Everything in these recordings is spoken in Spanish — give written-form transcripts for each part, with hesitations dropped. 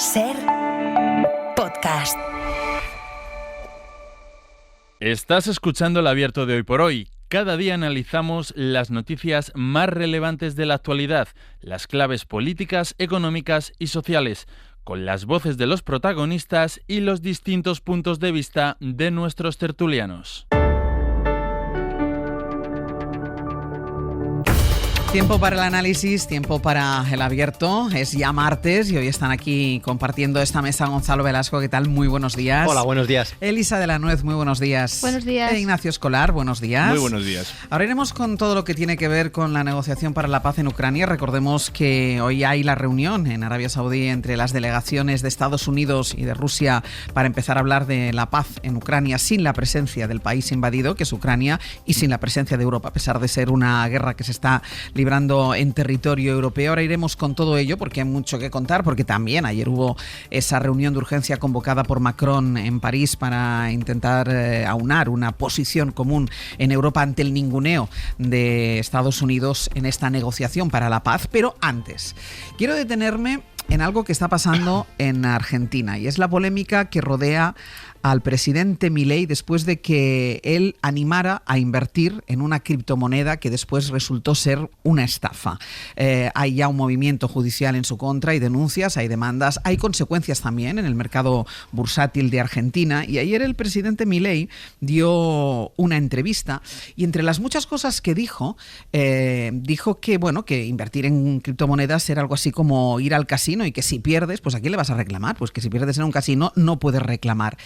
SER Podcast. Estás escuchando El Abierto de Hoy por Hoy. Cada día analizamos las noticias más relevantes de la actualidad, las claves políticas, económicas y sociales, con las voces de los protagonistas y los distintos puntos de vista de nuestros tertulianos. Tiempo para el análisis, tiempo para el abierto. Es ya martes y hoy están aquí compartiendo esta mesa Gonzalo Velasco. ¿Qué tal? Muy buenos días. Hola, buenos días. Elisa de la Nuez, muy buenos días. Buenos días. Ignacio Escolar, buenos días. Muy buenos días. Ahora iremos con todo lo que tiene que ver con la negociación para la paz en Ucrania. Recordemos que hoy hay la reunión en Arabia Saudí entre las delegaciones de Estados Unidos y de Rusia para empezar a hablar de la paz en Ucrania sin la presencia del país invadido, que es Ucrania, y sin la presencia de Europa, a pesar de ser una guerra que se está librando en territorio europeo. Ahora iremos con todo ello porque hay mucho que contar, porque también ayer hubo esa reunión de urgencia convocada por Macron en París para intentar aunar una posición común en Europa ante el ninguneo de Estados Unidos en esta negociación para la paz. Pero antes, quiero detenerme en algo que está pasando en Argentina, y es la polémica que rodea al presidente Milei después de que él animara a invertir en una criptomoneda que después resultó ser una estafa. Hay ya un movimiento judicial en su contra, hay denuncias, hay demandas, hay consecuencias también en el mercado bursátil de Argentina, y ayer el presidente Milei dio una entrevista y entre las muchas cosas que dijo que bueno, que invertir en criptomonedas era algo así como ir al casino y que si pierdes, pues ¿a quién le vas a reclamar? Pues que si pierdes en un casino no puedes reclamar.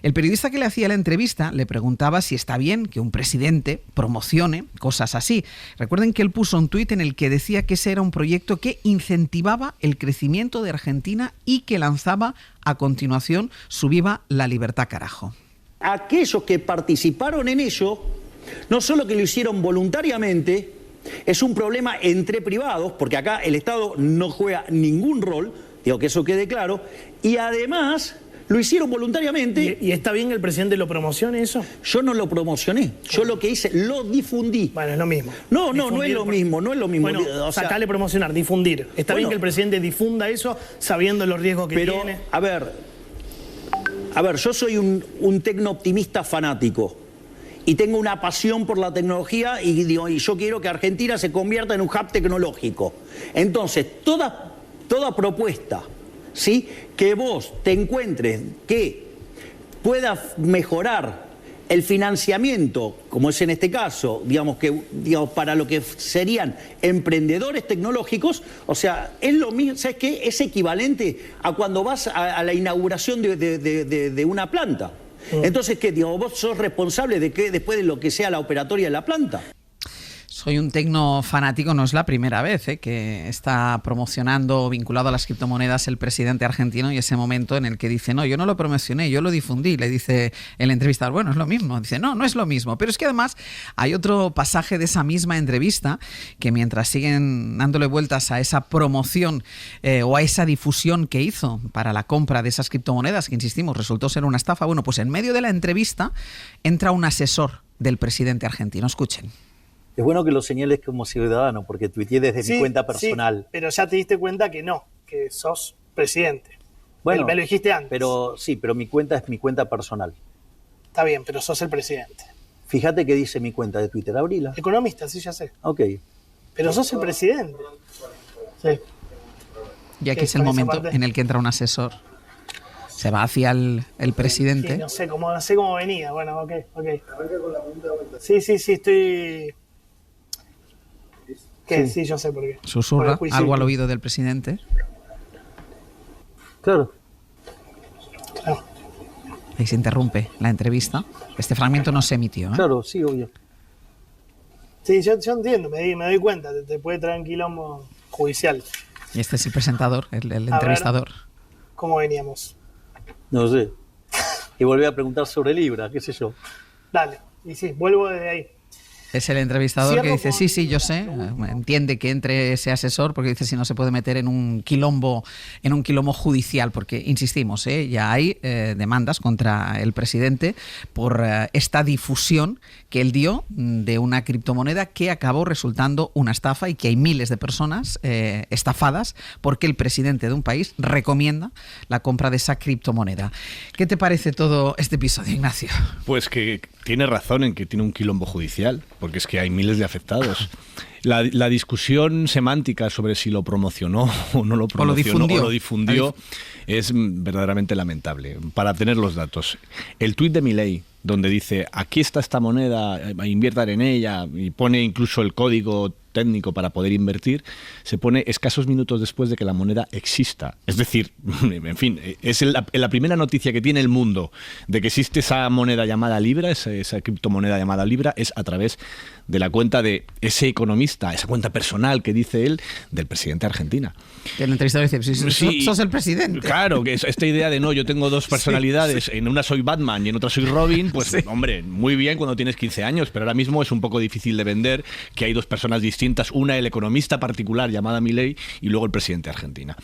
El periodista que le hacía la entrevista le preguntaba si está bien que un presidente promocione cosas así. Recuerden que él puso un tuit en el que decía que ese era un proyecto que incentivaba el crecimiento de Argentina y que lanzaba a continuación su Viva la Libertad carajo. Aquellos que participaron en ello, no solo que lo hicieron voluntariamente, es un problema entre privados, porque acá el Estado no juega ningún rol, digo que eso quede claro, y además lo hicieron voluntariamente. ¿Y está bien que el presidente lo promocione eso? Yo no lo promocioné, yo lo que hice, lo difundí. Bueno, es lo mismo. No es lo mismo, no es lo mismo. Bueno, sacale promocionar, difundir. Está bien que el presidente difunda eso sabiendo los riesgos que tiene. A ver, yo soy un tecno-optimista fanático y tengo una pasión por la tecnología y yo quiero que Argentina se convierta en un hub tecnológico. Entonces, toda propuesta, ¿sí?, que vos te encuentres que pueda mejorar el financiamiento, como es en este caso, digamos para lo que serían emprendedores tecnológicos, o sea, es lo mismo, ¿sabes qué? Es equivalente a cuando vas a la inauguración de una planta. Entonces, ¿qué? Vos sos responsable de que después de lo que sea la operatoria de la planta. Soy un tecno fanático, no es la primera vez que está promocionando, vinculado a las criptomonedas, el presidente argentino, y ese momento en el que dice, no, yo no lo promocioné, yo lo difundí. Le dice el entrevistador, bueno, es lo mismo. Dice, no es lo mismo. Pero es que además hay otro pasaje de esa misma entrevista que mientras siguen dándole vueltas a esa promoción o a esa difusión que hizo para la compra de esas criptomonedas, que insistimos, resultó ser una estafa, bueno, pues en medio de la entrevista entra un asesor del presidente argentino. Escuchen. Es bueno que lo señales como ciudadano, porque tuiteé desde mi cuenta personal. Sí, pero ya te diste cuenta que no, que sos presidente. Bueno, me lo dijiste antes. Pero mi cuenta es mi cuenta personal. Está bien, pero sos el presidente. Fíjate que dice mi cuenta de Twitter, abrila. Economista, sí, ya sé. Ok. Pero sos el presidente. Sí. Y aquí es el momento en el que entra un asesor. Se va hacia el presidente. Sí, no sé cómo venía. Bueno, ok. Sí, estoy... ¿Qué? Sí, yo sé por qué. Susurra algo al oído del presidente. Claro. Ahí se interrumpe la entrevista. Este fragmento no se emitió, ¿eh? Claro, sí, obvio. Sí, yo entiendo, me doy cuenta. Te puede traer un quilombo judicial. Y este es el presentador, el entrevistador. ¿Cómo veníamos? No sé. Y volví a preguntar sobre Libra, qué sé yo. Dale, y sí, vuelvo desde ahí. Es el entrevistador que dice, sí, yo sé, entiende que entre ese asesor, porque dice si no se puede meter en un quilombo judicial, porque insistimos, ya hay demandas contra el presidente por esta difusión que él dio de una criptomoneda que acabó resultando una estafa y que hay miles de personas estafadas porque el presidente de un país recomienda la compra de esa criptomoneda. ¿Qué te parece todo este episodio, Ignacio? Pues que tiene razón en que tiene un quilombo judicial, porque es que hay miles de afectados. La discusión semántica sobre si lo promocionó o no lo promocionó o lo difundió es verdaderamente lamentable. Para tener los datos, el tuit de Milei, donde dice aquí está esta moneda, inviertan en ella, y pone incluso el código técnico para poder invertir, se pone escasos minutos después de que la moneda exista. Es decir, en fin, es la primera noticia que tiene el mundo de que existe esa moneda llamada Libra, esa criptomoneda llamada Libra, es a través de la cuenta de ese economista, esa cuenta personal que dice él, del presidente de Argentina. El entrevistador dice, sí, sos el presidente. Claro, que esta idea de no, yo tengo dos personalidades, sí. En una soy Batman y en otra soy Robin, pues hombre, muy bien cuando tienes 15 años, pero ahora mismo es un poco difícil de vender que hay dos personas distintas, una el economista particular llamada Milei y luego el presidente de Argentina.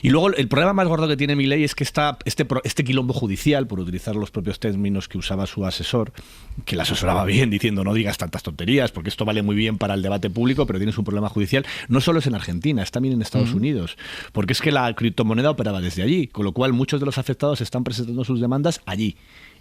Y luego el problema más gordo que tiene Milei es que este quilombo judicial, por utilizar los propios términos que usaba su asesor, que le asesoraba bien diciendo no digas tantas tonterías porque esto vale muy bien para el debate público, pero tienes un problema judicial, no solo es en Argentina, es también en Estados Unidos, porque es que la criptomoneda operaba desde allí, con lo cual muchos de los afectados están presentando sus demandas allí.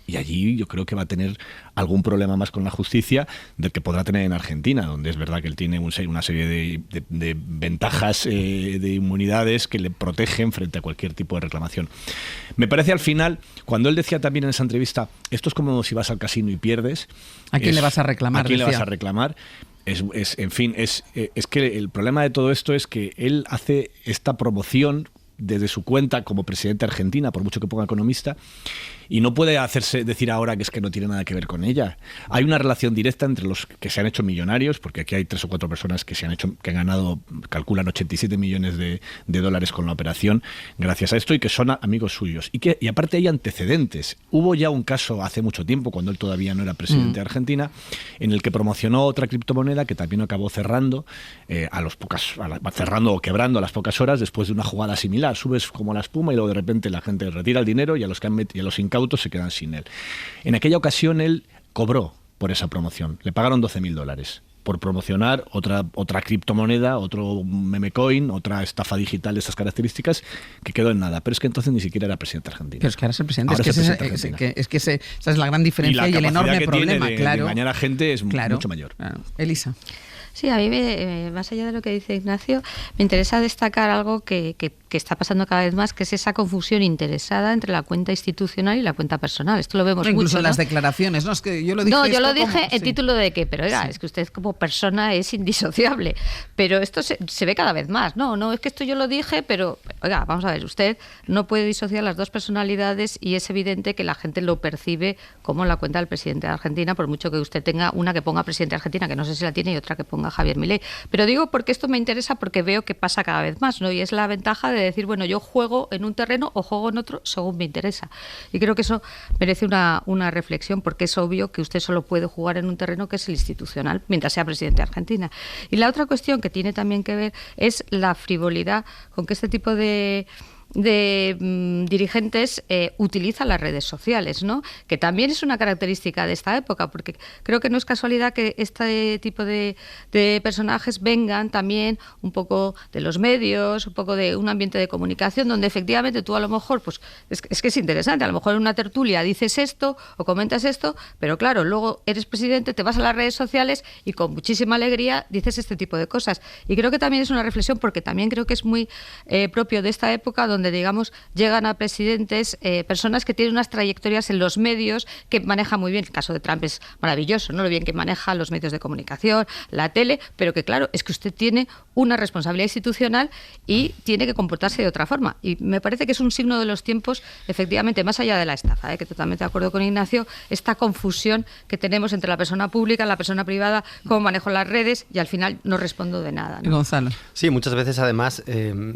Y allí yo creo que va a tener algún problema más con la justicia del que podrá tener en Argentina, donde es verdad que él tiene una serie de ventajas, de inmunidades que le protegen frente a cualquier tipo de reclamación. Me parece al final, cuando él decía también en esa entrevista, esto es como si vas al casino y pierdes. ¿A quién le vas a reclamar? ¿A quién le vas a reclamar? En fin, es que el problema de todo esto es que él hace esta promoción desde su cuenta como presidente de Argentina, por mucho que ponga economista, y no puede decir ahora que es que no tiene nada que ver con ella. Hay una relación directa entre los que se han hecho millonarios, porque aquí hay 3 o 4 personas que han ganado, calculan 87 millones de dólares con la operación gracias a esto y que son amigos suyos. Y aparte hay antecedentes. Hubo ya un caso hace mucho tiempo, cuando él todavía no era presidente de Argentina, en el que promocionó otra criptomoneda que también acabó cerrando cerrando o quebrando a las pocas horas después de una jugada similar. Subes como la espuma y luego de repente la gente retira el dinero y a los incautos se quedan sin él. En aquella ocasión él cobró por esa promoción. Le pagaron $12.000 por promocionar otra criptomoneda, otro meme coin, otra estafa digital de estas características, que quedó en nada. Pero es que entonces ni siquiera era presidente argentino. Pero es que ahora es el presidente. Esa es la gran diferencia y el enorme problema. De engañar a gente es mucho mayor. Claro. Elisa. Sí, a mí, más allá de lo que dice Ignacio, me interesa destacar algo que está pasando cada vez más, que es esa confusión interesada entre la cuenta institucional y la cuenta personal. Esto lo vemos incluso mucho, en las declaraciones. No, es que yo lo dije. No, yo lo dije en título de que, pero oiga, es que usted como persona es indisociable. Pero esto se ve cada vez más. No, es que esto yo lo dije, pero oiga, vamos a ver, usted no puede disociar las dos personalidades y es evidente que la gente lo percibe como la cuenta del presidente de Argentina, por mucho que usted tenga una que ponga presidente de Argentina, que no sé si la tiene, y otra que ponga Javier Milei. Pero digo porque esto me interesa porque veo que pasa cada vez más, ¿no? Y es la ventaja de decir, bueno, yo juego en un terreno o juego en otro según me interesa. Y creo que eso merece una reflexión, porque es obvio que usted solo puede jugar en un terreno que es el institucional, mientras sea presidente de Argentina. Y la otra cuestión que tiene también que ver es la frivolidad con que este tipo de dirigentes utilizan las redes sociales, ¿no? Que también es una característica de esta época, porque creo que no es casualidad que este tipo de personajes vengan también un poco de los medios, un poco de un ambiente de comunicación donde efectivamente tú a lo mejor, pues es que es interesante, a lo mejor en una tertulia dices esto o comentas esto, pero claro, luego eres presidente, te vas a las redes sociales y con muchísima alegría dices este tipo de cosas. Y creo que también es una reflexión, porque también creo que es muy propio de esta época, donde digamos llegan a presidentes personas que tienen unas trayectorias en los medios que manejan muy bien. El caso de Trump es maravilloso, ¿no? Lo bien que maneja los medios de comunicación, la tele, pero que claro, es que usted tiene una responsabilidad institucional y tiene que comportarse de otra forma. Y me parece que es un signo de los tiempos, efectivamente, más allá de la estafa, que totalmente de acuerdo con Ignacio, esta confusión que tenemos entre la persona pública, la persona privada, cómo manejo las redes, y al final no respondo de nada, ¿no? Gonzalo. Sí, muchas veces además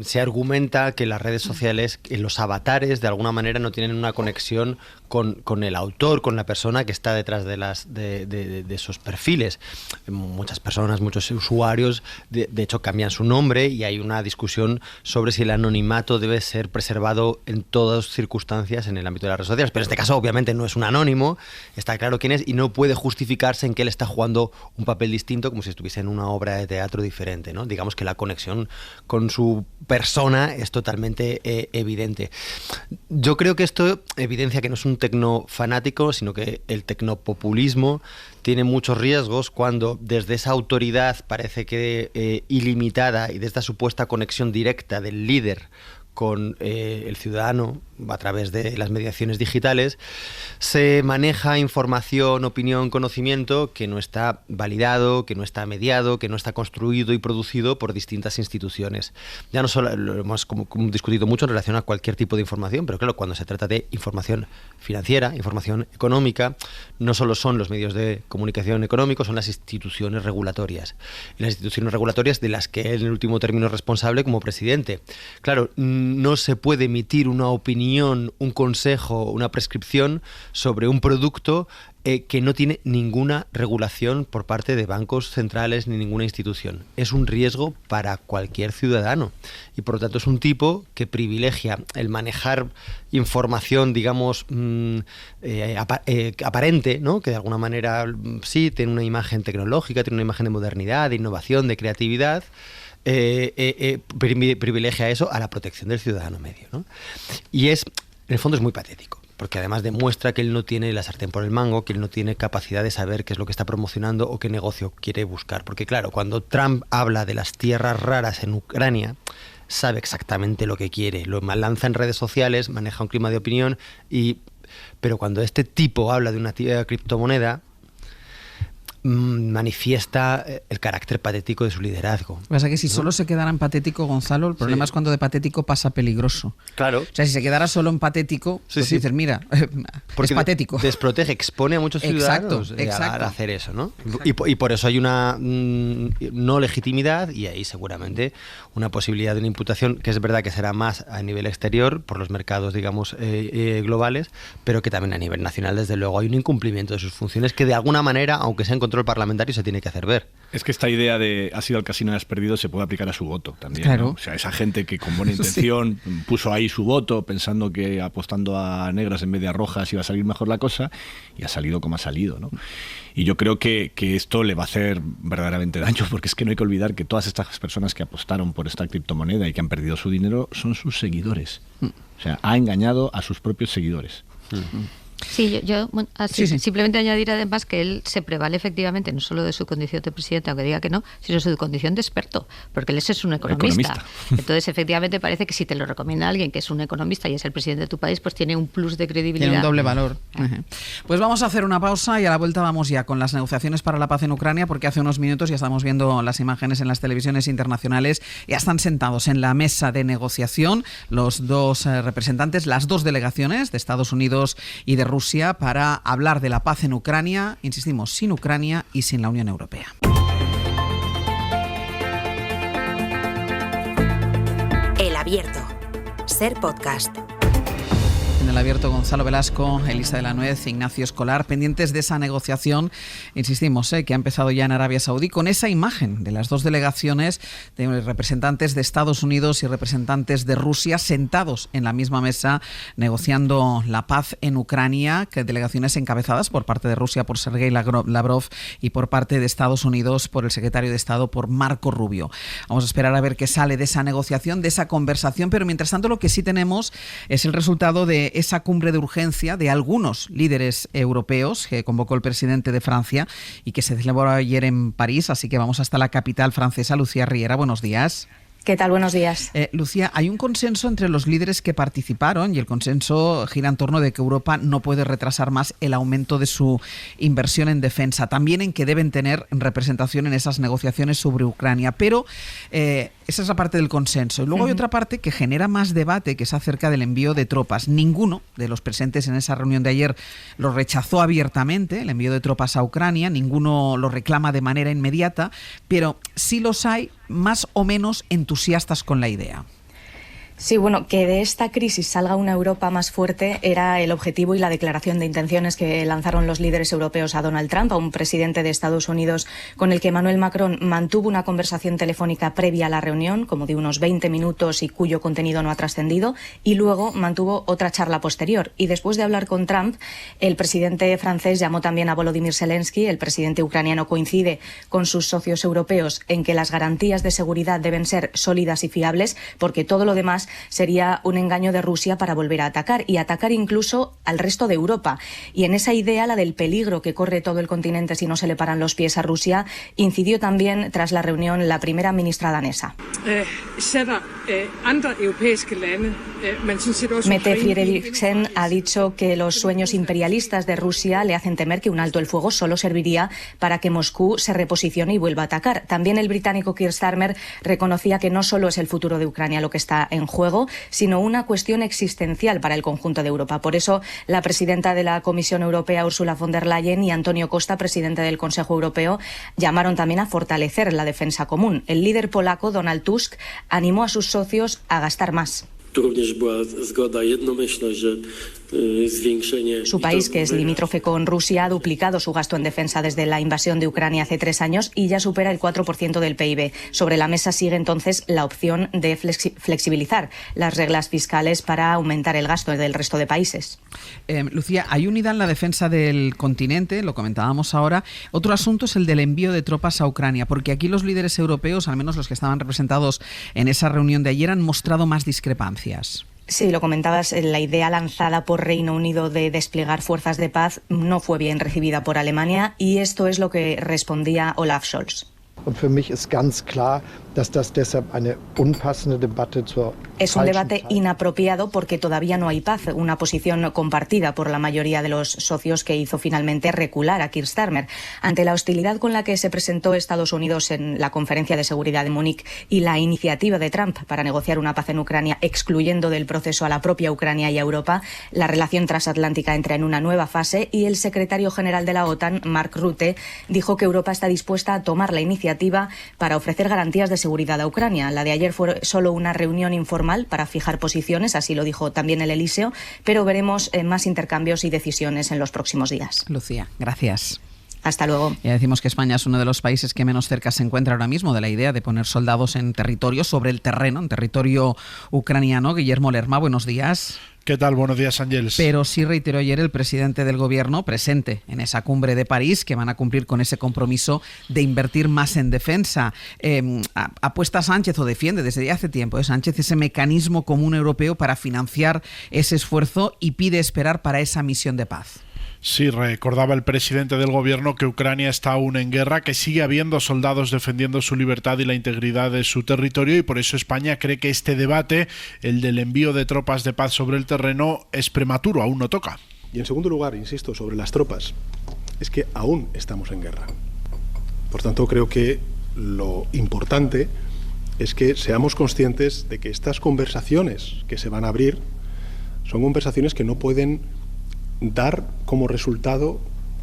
se argumenta que las redes sociales, los avatares de alguna manera no tienen una conexión con el autor, con la persona que está detrás de esos perfiles. Muchas personas, muchos usuarios, de hecho, cambian su nombre y hay una discusión sobre si el anonimato debe ser preservado en todas circunstancias en el ámbito de las redes sociales. Pero en este caso, obviamente, no es un anónimo, está claro quién es y no puede justificarse en que él está jugando un papel distinto como si estuviese en una obra de teatro diferente, ¿no? Digamos que la conexión con su persona es totalmente evidente. Yo creo que esto evidencia que no es un tecnofanático, sino que el tecnopopulismo tiene muchos riesgos cuando desde esa autoridad parece que ilimitada y de esta supuesta conexión directa del líder con el ciudadano a través de las mediaciones digitales, se maneja información, opinión, conocimiento que no está validado, que no está mediado, que no está construido y producido por distintas instituciones. Ya no solo lo hemos como discutido mucho en relación a cualquier tipo de información, pero claro, cuando se trata de información financiera, información económica, no solo son los medios de comunicación económicos, son las instituciones regulatorias. Y las instituciones regulatorias de las que él en el último término es responsable como presidente. Claro, no se puede emitir una opinión, un consejo, una prescripción sobre un producto que no tiene ninguna regulación por parte de bancos centrales ni ninguna institución. Es un riesgo para cualquier ciudadano y por lo tanto es un tipo que privilegia el manejar información, digamos, aparente, ¿no? Que de alguna manera sí tiene una imagen tecnológica, tiene una imagen de modernidad, de innovación, de creatividad. Privilegia eso a la protección del ciudadano medio, ¿no? Y en el fondo es muy patético, porque además demuestra que él no tiene la sartén por el mango, que él no tiene capacidad de saber qué es lo que está promocionando o qué negocio quiere buscar. Porque claro, cuando Trump habla de las tierras raras en Ucrania, sabe exactamente lo que quiere, lo lanza en redes sociales, maneja un clima de opinión, pero cuando este tipo habla de una criptomoneda, manifiesta el carácter patético de su liderazgo. Lo que pasa es que si solo se quedara en patético, Gonzalo, el problema es cuando de patético pasa peligroso. Claro. O sea, si se quedara solo en patético, pues dices, mira, porque es patético. Desprotege, expone a muchos ciudadanos al hacer eso, ¿no? Y por eso hay una no legitimidad y ahí seguramente una posibilidad de una imputación que es verdad que será más a nivel exterior por los mercados, digamos, globales, pero que también a nivel nacional, desde luego, hay un incumplimiento de sus funciones que de alguna manera, aunque sea en control parlamentario, se tiene que hacer ver. Es que esta idea de has ido al casino y has perdido se puede aplicar a su voto también. Claro. ¿no? O sea, esa gente que con buena intención puso ahí su voto pensando que apostando a negras en vez de a rojas iba a salir mejor la cosa y ha salido como ha salido, ¿no? Y yo creo que esto le va a hacer verdaderamente daño, porque es que no hay que olvidar que todas estas personas que apostaron por esta criptomoneda y que han perdido su dinero son sus seguidores. O sea, ha engañado a sus propios seguidores. Sí, simplemente añadir además que él se prevale efectivamente no solo de su condición de presidente, aunque diga que no, sino de su condición de experto, porque él es un economista. Entonces, efectivamente, parece que si te lo recomienda alguien que es un economista y es el presidente de tu país, pues tiene un plus de credibilidad. Tiene un doble valor. Pues vamos a hacer una pausa y a la vuelta vamos ya con las negociaciones para la paz en Ucrania, porque hace unos minutos ya estamos viendo las imágenes en las televisiones internacionales. Ya están sentados en la mesa de negociación los dos representantes, las dos delegaciones de Estados Unidos y de Rusia para hablar de la paz en Ucrania, insistimos, sin Ucrania y sin la Unión Europea. El Abierto. Ser Podcast. En el Abierto, Gonzalo Velasco, Elisa de la Nuez, Ignacio Escolar, pendientes de esa negociación, insistimos, que ha empezado ya en Arabia Saudí, con esa imagen de las dos delegaciones de representantes de Estados Unidos y representantes de Rusia sentados en la misma mesa negociando la paz en Ucrania, que delegaciones encabezadas por parte de Rusia por Sergei Lavrov y por parte de Estados Unidos por el secretario de Estado, por Marco Rubio. Vamos a esperar a ver qué sale de esa negociación, de esa conversación, pero mientras tanto lo que sí tenemos es el resultado de esa cumbre de urgencia de algunos líderes europeos que convocó el presidente de Francia y que se celebró ayer en París, así que vamos hasta la capital francesa. Lucía Riera, buenos días. ¿Qué tal? Buenos días. Lucía, hay un consenso entre los líderes que participaron y el consenso gira en torno de que Europa no puede retrasar más el aumento de su inversión en defensa, también en que deben tener representación en esas negociaciones sobre Ucrania, pero esa es la parte del consenso. Y luego hay otra parte que genera más debate, que es acerca del envío de tropas. Ninguno de los presentes en esa reunión de ayer lo rechazó abiertamente, el envío de tropas a Ucrania, ninguno lo reclama de manera inmediata, pero sí los hay más o menos entusiastas con la idea. Sí, bueno, que de esta crisis salga una Europa más fuerte era el objetivo y la declaración de intenciones que lanzaron los líderes europeos a Donald Trump, a un presidente de Estados Unidos con el que Emmanuel Macron mantuvo una conversación telefónica previa a la reunión, como de unos 20 minutos y cuyo contenido no ha trascendido, y luego mantuvo otra charla posterior. Y después de hablar con Trump, el presidente francés llamó también a Volodymyr Zelensky. El presidente ucraniano coincide con sus socios europeos en que las garantías de seguridad deben ser sólidas y fiables, porque todo lo demás sería un engaño de Rusia para volver a atacar y atacar incluso al resto de Europa. Y en esa idea, la del peligro que corre todo el continente si no se le paran los pies a Rusia, incidió también tras la reunión la primera ministra danesa. Mette Frederiksen ha dicho que los sueños imperialistas de Rusia le hacen temer que un alto el fuego solo serviría para que Moscú se reposicione y vuelva a atacar. También el británico Keir Starmer reconocía que no solo es el futuro de Ucrania lo que está en juego, sino una cuestión existencial para el conjunto de Europa. Por eso, la presidenta de la Comisión Europea, Ursula von der Leyen, y Antonio Costa, presidente del Consejo Europeo, llamaron también a fortalecer la defensa común. El líder polaco, Donald Tusk, animó a sus socios a gastar más. Su país, que es limítrofe con Rusia, ha duplicado su gasto en defensa desde la invasión de Ucrania hace 3 años y ya supera el 4% del PIB. Sobre la mesa sigue entonces la opción de flexibilizar las reglas fiscales para aumentar el gasto del resto de países. Lucía, hay unidad en la defensa del continente, lo comentábamos ahora. Otro asunto es el del envío de tropas a Ucrania, porque aquí los líderes europeos, al menos los que estaban representados en esa reunión de ayer, han mostrado más discrepancias. Sí, lo comentabas, la idea lanzada por Reino Unido de desplegar fuerzas de paz no fue bien recibida por Alemania y esto es lo que respondía Olaf Scholz. Es un debate inapropiado porque todavía no hay paz, una posición compartida por la mayoría de los socios que hizo finalmente recular a Keir Starmer. Ante la hostilidad con la que se presentó Estados Unidos en la Conferencia de Seguridad de Múnich y la iniciativa de Trump para negociar una paz en Ucrania, excluyendo del proceso a la propia Ucrania y a Europa, la relación transatlántica entra en una nueva fase y el secretario general de la OTAN, Mark Rutte, dijo que Europa está dispuesta a tomar la iniciativa para ofrecer garantías de seguridad a Ucrania. La de ayer fue solo una reunión informal para fijar posiciones, así lo dijo también el Elíseo, pero veremos más intercambios y decisiones en los próximos días. Lucía, gracias. Hasta luego. Ya decimos que España es uno de los países que menos cerca se encuentra ahora mismo de la idea de poner soldados en territorio, sobre el terreno, en territorio ucraniano. Guillermo Lerma, buenos días. ¿Qué tal? Buenos días, Ángeles. Pero sí reiteró ayer el presidente del gobierno presente en esa cumbre de París que van a cumplir con ese compromiso de invertir más en defensa. Apuesta Sánchez o defiende desde hace tiempo Sánchez ese mecanismo común europeo para financiar ese esfuerzo y pide esperar para esa misión de paz. Sí, recordaba el presidente del gobierno que Ucrania está aún en guerra, que sigue habiendo soldados defendiendo su libertad y la integridad de su territorio y por eso España cree que este debate, el del envío de tropas de paz sobre el terreno, es prematuro, aún no toca. Y en segundo lugar, insisto, sobre las tropas, es que aún estamos en guerra. Por tanto, creo que lo importante es que seamos conscientes de que estas conversaciones que se van a abrir son conversaciones que no pueden dar como resultado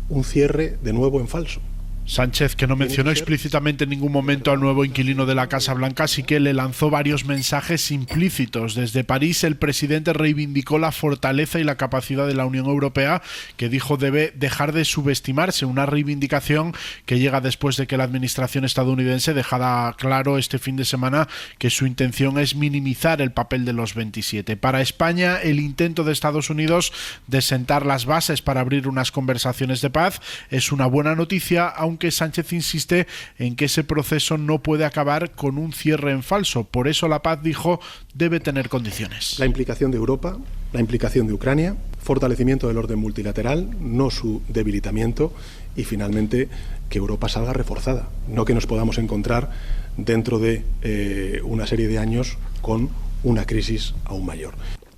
un cierre de nuevo en falso. Sánchez, que no mencionó explícitamente en ningún momento al nuevo inquilino de la Casa Blanca, sí que le lanzó varios mensajes implícitos. Desde París, el presidente reivindicó la fortaleza y la capacidad de la Unión Europea, que dijo debe dejar de subestimarse, una reivindicación que llega después de que la administración estadounidense dejara claro este fin de semana que su intención es minimizar el papel de los 27. Para España, el intento de Estados Unidos de sentar las bases para abrir unas conversaciones de paz es una buena noticia, aunque Sánchez insiste en que ese proceso no puede acabar con un cierre en falso. Por eso la paz, dijo, debe tener condiciones. La implicación de Europa, la implicación de Ucrania, fortalecimiento del orden multilateral, no su debilitamiento y finalmente que Europa salga reforzada, no que nos podamos encontrar dentro de una serie de años con una crisis aún mayor.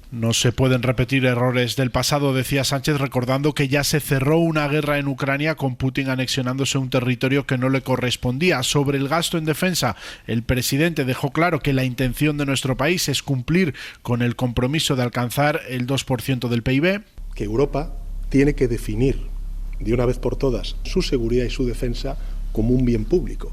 No se pueden repetir errores del pasado, decía Sánchez, recordando que ya se cerró una guerra en Ucrania con Putin anexionándose un territorio que no le correspondía. Sobre el gasto en defensa, el presidente dejó claro que la intención de nuestro país es cumplir con el compromiso de alcanzar el 2% del PIB. Que Europa tiene que definir de una vez por todas su seguridad y su defensa como un bien público.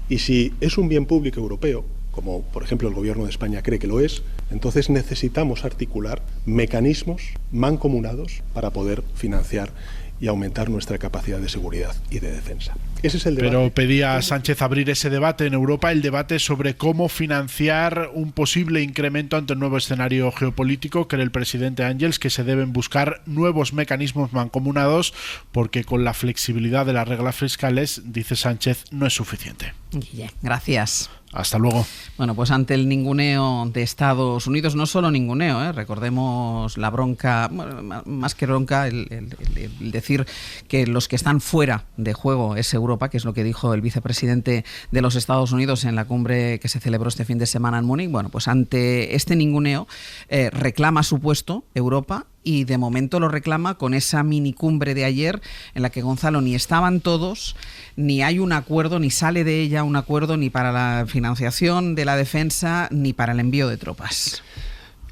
Y si es un bien público europeo, como por ejemplo el Gobierno de España cree que lo es, entonces necesitamos articular mecanismos mancomunados para poder financiar y aumentar nuestra capacidad de seguridad y de defensa. Ese es el debate. Pero pedía Sánchez abrir ese debate en Europa, el debate sobre cómo financiar un posible incremento ante el nuevo escenario geopolítico. Cree el presidente Ángels que se deben buscar nuevos mecanismos mancomunados porque con la flexibilidad de las reglas fiscales, dice Sánchez, no es suficiente. Guille, gracias. Hasta luego. Bueno, pues ante el ninguneo de Estados Unidos, no solo ninguneo, recordemos la bronca, bueno, más que bronca, el decir que los que están fuera de juego es Europa, que es lo que dijo el vicepresidente de los Estados Unidos en la cumbre que se celebró este fin de semana en Múnich. Bueno, pues ante este ninguneo reclama su puesto Europa, y de momento lo reclama con esa minicumbre de ayer en la que, Gonzalo, ni estaban todos, ni hay un acuerdo, ni sale de ella un acuerdo ni para la financiación de la defensa ni para el envío de tropas.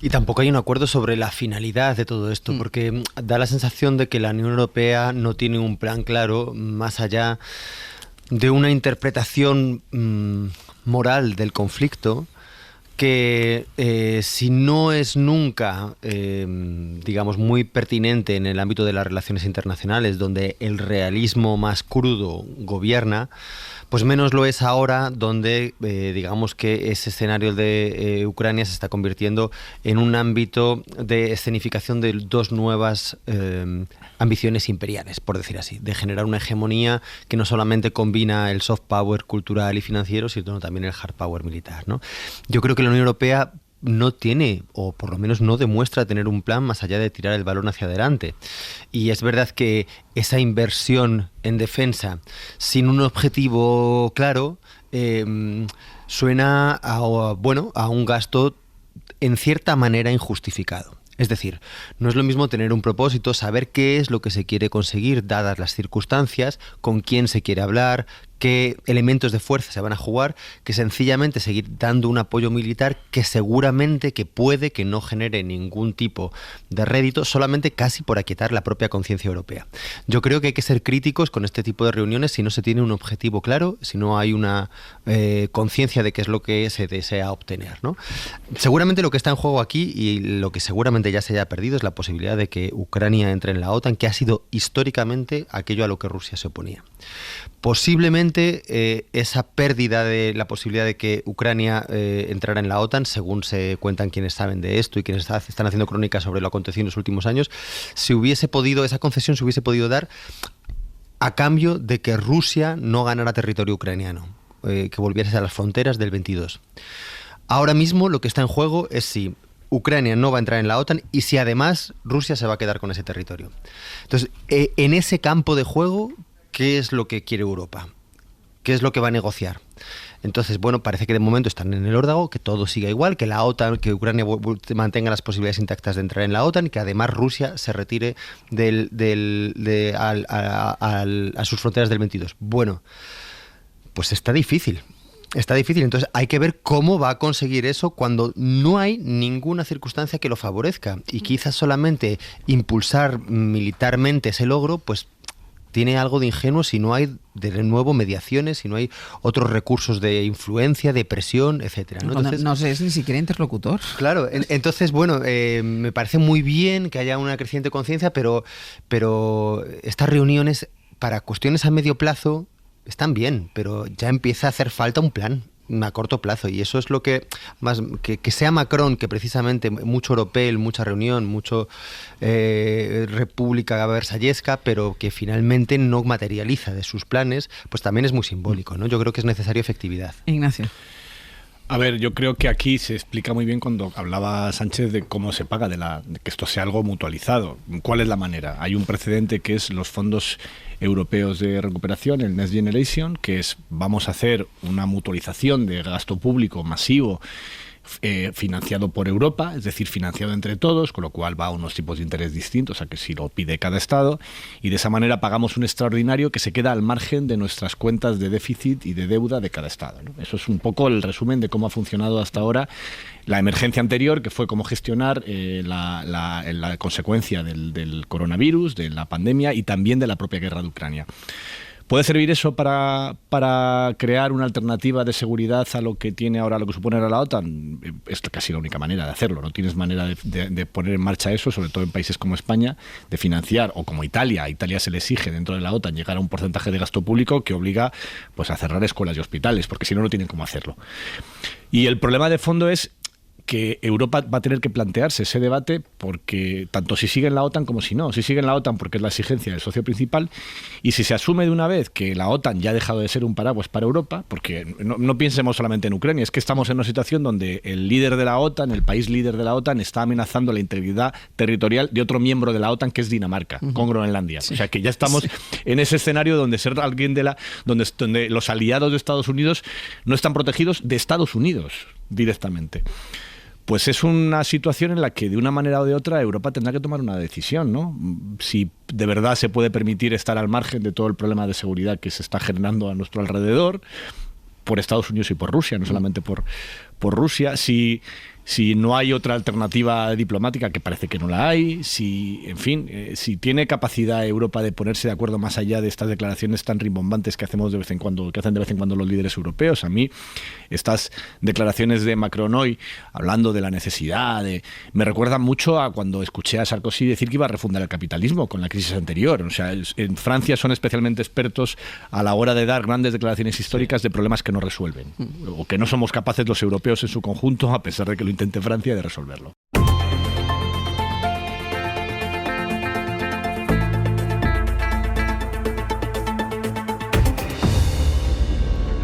Y tampoco hay un acuerdo sobre la finalidad de todo esto, porque da la sensación de que la Unión Europea no tiene un plan claro más allá de una interpretación moral del conflicto que si no es nunca, digamos, muy pertinente en el ámbito de las relaciones internacionales, donde el realismo más crudo gobierna, pues menos lo es ahora, donde digamos que ese escenario de Ucrania se está convirtiendo en un ámbito de escenificación de dos nuevas ambiciones imperiales, por decir así, de generar una hegemonía que no solamente combina el soft power cultural y financiero, sino también el hard power militar, ¿no? Yo creo que la Unión Europea no tiene, o por lo menos no demuestra tener un plan más allá de tirar el balón hacia adelante. Y es verdad que esa inversión en defensa sin un objetivo claro suena a un gasto en cierta manera injustificado. Es decir, no es lo mismo tener un propósito, saber qué es lo que se quiere conseguir dadas las circunstancias, con quién se quiere hablar, qué elementos de fuerza se van a jugar, que sencillamente seguir dando un apoyo militar que seguramente que puede que no genere ningún tipo de rédito, solamente casi por aquietar la propia conciencia europea. Yo creo que hay que ser críticos con este tipo de reuniones si no se tiene un objetivo claro, si no hay una conciencia de qué es lo que se desea obtener, ¿no? Seguramente lo que está en juego aquí y lo que seguramente ya se haya perdido es la posibilidad de que Ucrania entre en la OTAN, que ha sido históricamente aquello a lo que Rusia se oponía. Posiblemente esa pérdida de la posibilidad de que Ucrania entrara en la OTAN, según se cuentan quienes saben de esto y quienes están haciendo crónicas sobre lo acontecido en los últimos años, esa concesión se hubiese podido dar a cambio de que Rusia no ganara territorio ucraniano, que volviese a las fronteras del 22. Ahora mismo lo que está en juego es si Ucrania no va a entrar en la OTAN y si además Rusia se va a quedar con ese territorio. Entonces, en ese campo de juego, ¿qué es lo que quiere Europa? ¿Qué es lo que va a negociar? Entonces, bueno, parece que de momento están en el órdago, que todo siga igual, que la OTAN, que Ucrania mantenga las posibilidades intactas de entrar en la OTAN y que además Rusia se retire a sus fronteras del 22. Bueno, pues está difícil. Está difícil, entonces hay que ver cómo va a conseguir eso cuando no hay ninguna circunstancia que lo favorezca. Y quizás solamente impulsar militarmente ese logro, pues tiene algo de ingenuo si no hay de nuevo mediaciones, si no hay otros recursos de influencia, de presión, etcétera, ¿no? Entonces, no es ni siquiera interlocutor. Claro, entonces, bueno, me parece muy bien que haya una creciente conciencia, pero estas reuniones para cuestiones a medio plazo están bien, pero ya empieza a hacer falta un plan a corto plazo, y eso es lo que más que sea Macron, que precisamente mucho europeo, mucha reunión, mucho república versallesca, pero que finalmente no materializa de sus planes, pues también es muy simbólico, ¿no? Yo creo que es necesario efectividad. Ignacio. A ver, yo creo que aquí se explica muy bien cuando hablaba Sánchez de cómo se paga, de que esto sea algo mutualizado. ¿Cuál es la manera? Hay un precedente que es los fondos europeos de recuperación, el Next Generation, que es vamos a hacer una mutualización de gasto público masivo financiado por Europa, es decir, financiado entre todos, con lo cual va a unos tipos de interés distintos a que si lo pide cada Estado, y de esa manera pagamos un extraordinario que se queda al margen de nuestras cuentas de déficit y de deuda de cada Estado, ¿no? Eso es un poco el resumen de cómo ha funcionado hasta ahora la emergencia anterior, que fue cómo gestionar la consecuencia del coronavirus, de la pandemia y también de la propia guerra de Ucrania. ¿Puede servir eso para crear una alternativa de seguridad a lo que tiene ahora, lo que supone ahora la OTAN? Es casi la única manera de hacerlo. No tienes manera de poner en marcha eso, sobre todo en países como España, de financiar, o como Italia. A Italia se le exige dentro de la OTAN llegar a un porcentaje de gasto público que obliga pues a cerrar escuelas y hospitales, porque si no, no tienen cómo hacerlo. Y el problema de fondo es que Europa va a tener que plantearse ese debate, porque tanto si sigue en la OTAN como si no. Si sigue en la OTAN porque es la exigencia del socio principal, y si se asume de una vez que la OTAN ya ha dejado de ser un paraguas para Europa, porque no pensemos solamente en Ucrania, es que estamos en una situación donde el líder de la OTAN, el país líder de la OTAN, está amenazando la integridad territorial de otro miembro de la OTAN, que es Dinamarca, con Groenlandia. Sí. O sea que ya estamos en ese escenario donde ser alguien donde los aliados de Estados Unidos no están protegidos de Estados Unidos directamente. Pues es una situación en la que de una manera o de otra Europa tendrá que tomar una decisión, ¿no? Si de verdad se puede permitir estar al margen de todo el problema de seguridad que se está generando a nuestro alrededor, por Estados Unidos y por Rusia, no solamente por Rusia, si no hay otra alternativa diplomática, que parece que no la hay, si tiene capacidad Europa de ponerse de acuerdo más allá de estas declaraciones tan rimbombantes que hacen de vez en cuando los líderes europeos. A mí estas declaraciones de Macron hoy, hablando de la necesidad me recuerdan mucho a cuando escuché a Sarkozy decir que iba a refundar el capitalismo con la crisis anterior. O sea, en Francia son especialmente expertos a la hora de dar grandes declaraciones históricas de problemas que no resuelven, o que no somos capaces los europeos en su conjunto, a pesar de que lo intente Francia, de resolverlo.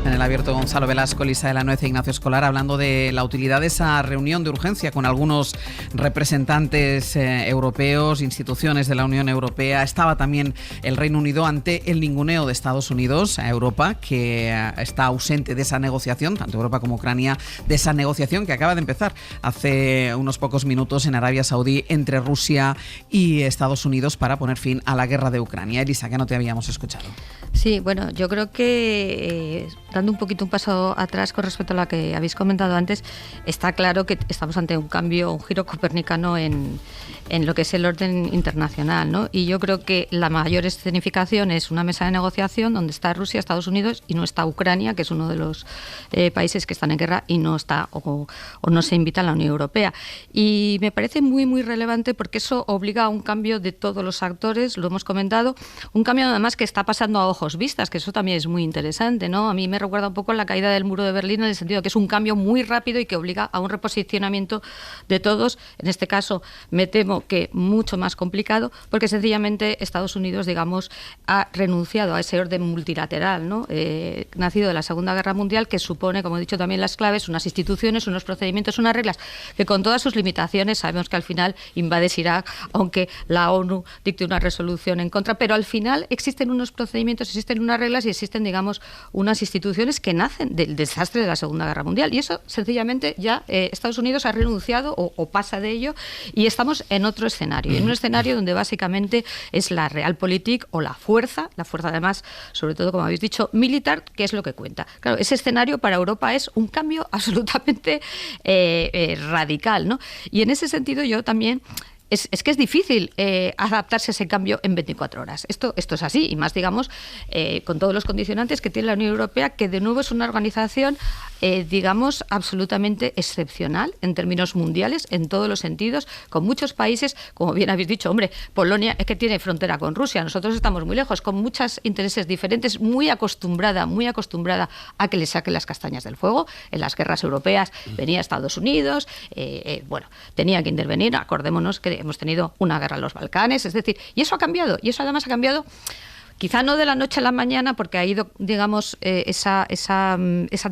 En el abierto, Gonzalo Velasco, Lisa de la Nuez e Ignacio Escolar, hablando de la utilidad de esa reunión de urgencia con algunos representantes europeos, instituciones de la Unión Europea. Estaba también el Reino Unido ante el ninguneo de Estados Unidos a Europa, que está ausente de esa negociación, tanto Europa como Ucrania, de esa negociación que acaba de empezar hace unos pocos minutos en Arabia Saudí entre Rusia y Estados Unidos para poner fin a la guerra de Ucrania. Elisa, que no te habíamos escuchado. Sí, bueno, yo creo que dando un poquito un paso atrás con respecto a lo que habéis comentado antes, está claro que estamos ante un cambio, un giro copernicano en lo que es el orden internacional, ¿no? Y yo creo que la mayor escenificación es una mesa de negociación donde está Rusia, Estados Unidos, y no está Ucrania, que es uno de los países que están en guerra, y no está o no se invita a la Unión Europea. Y me parece muy, muy relevante porque eso obliga a un cambio de todos los actores, lo hemos comentado, un cambio además que está pasando a ojos vistas, que eso también es muy interesante, ¿no? A mí me recuerda un poco la caída del muro de Berlín, en el sentido que es un cambio muy rápido y que obliga a un reposicionamiento de todos. En este caso, me temo que mucho más complicado, porque sencillamente Estados Unidos, digamos, ha renunciado a ese orden multilateral, ¿no? Nacido de la Segunda Guerra Mundial, que supone, como he dicho también, las claves, unas instituciones, unos procedimientos, unas reglas, que con todas sus limitaciones sabemos que al final invades Irak, aunque la ONU dicte una resolución en contra, pero al final existen unos procedimientos, existen unas reglas y existen, digamos, unas instituciones que nacen del desastre de la Segunda Guerra Mundial. Y eso, sencillamente, ya Estados Unidos ha renunciado o pasa de ello, y estamos en otro escenario, en un escenario donde básicamente es la realpolitik o la fuerza además, sobre todo, como habéis dicho, militar, que es lo que cuenta. Claro, ese escenario para Europa es un cambio absolutamente radical, ¿no? Y en ese sentido yo también... Es que es difícil adaptarse a ese cambio en 24 horas. Esto es así, y más, digamos, con todos los condicionantes que tiene la Unión Europea, que de nuevo es una organización, digamos, absolutamente excepcional en términos mundiales, en todos los sentidos, con muchos países, como bien habéis dicho, hombre, Polonia es que tiene frontera con Rusia, nosotros estamos muy lejos, con muchos intereses diferentes, muy acostumbrada a que le saquen las castañas del fuego. En las guerras europeas venía Estados Unidos, tenía que intervenir, acordémonos que hemos tenido una guerra en los Balcanes, es decir, y eso ha cambiado, y eso además ha cambiado, quizá no de la noche a la mañana, porque ha ido, digamos, esa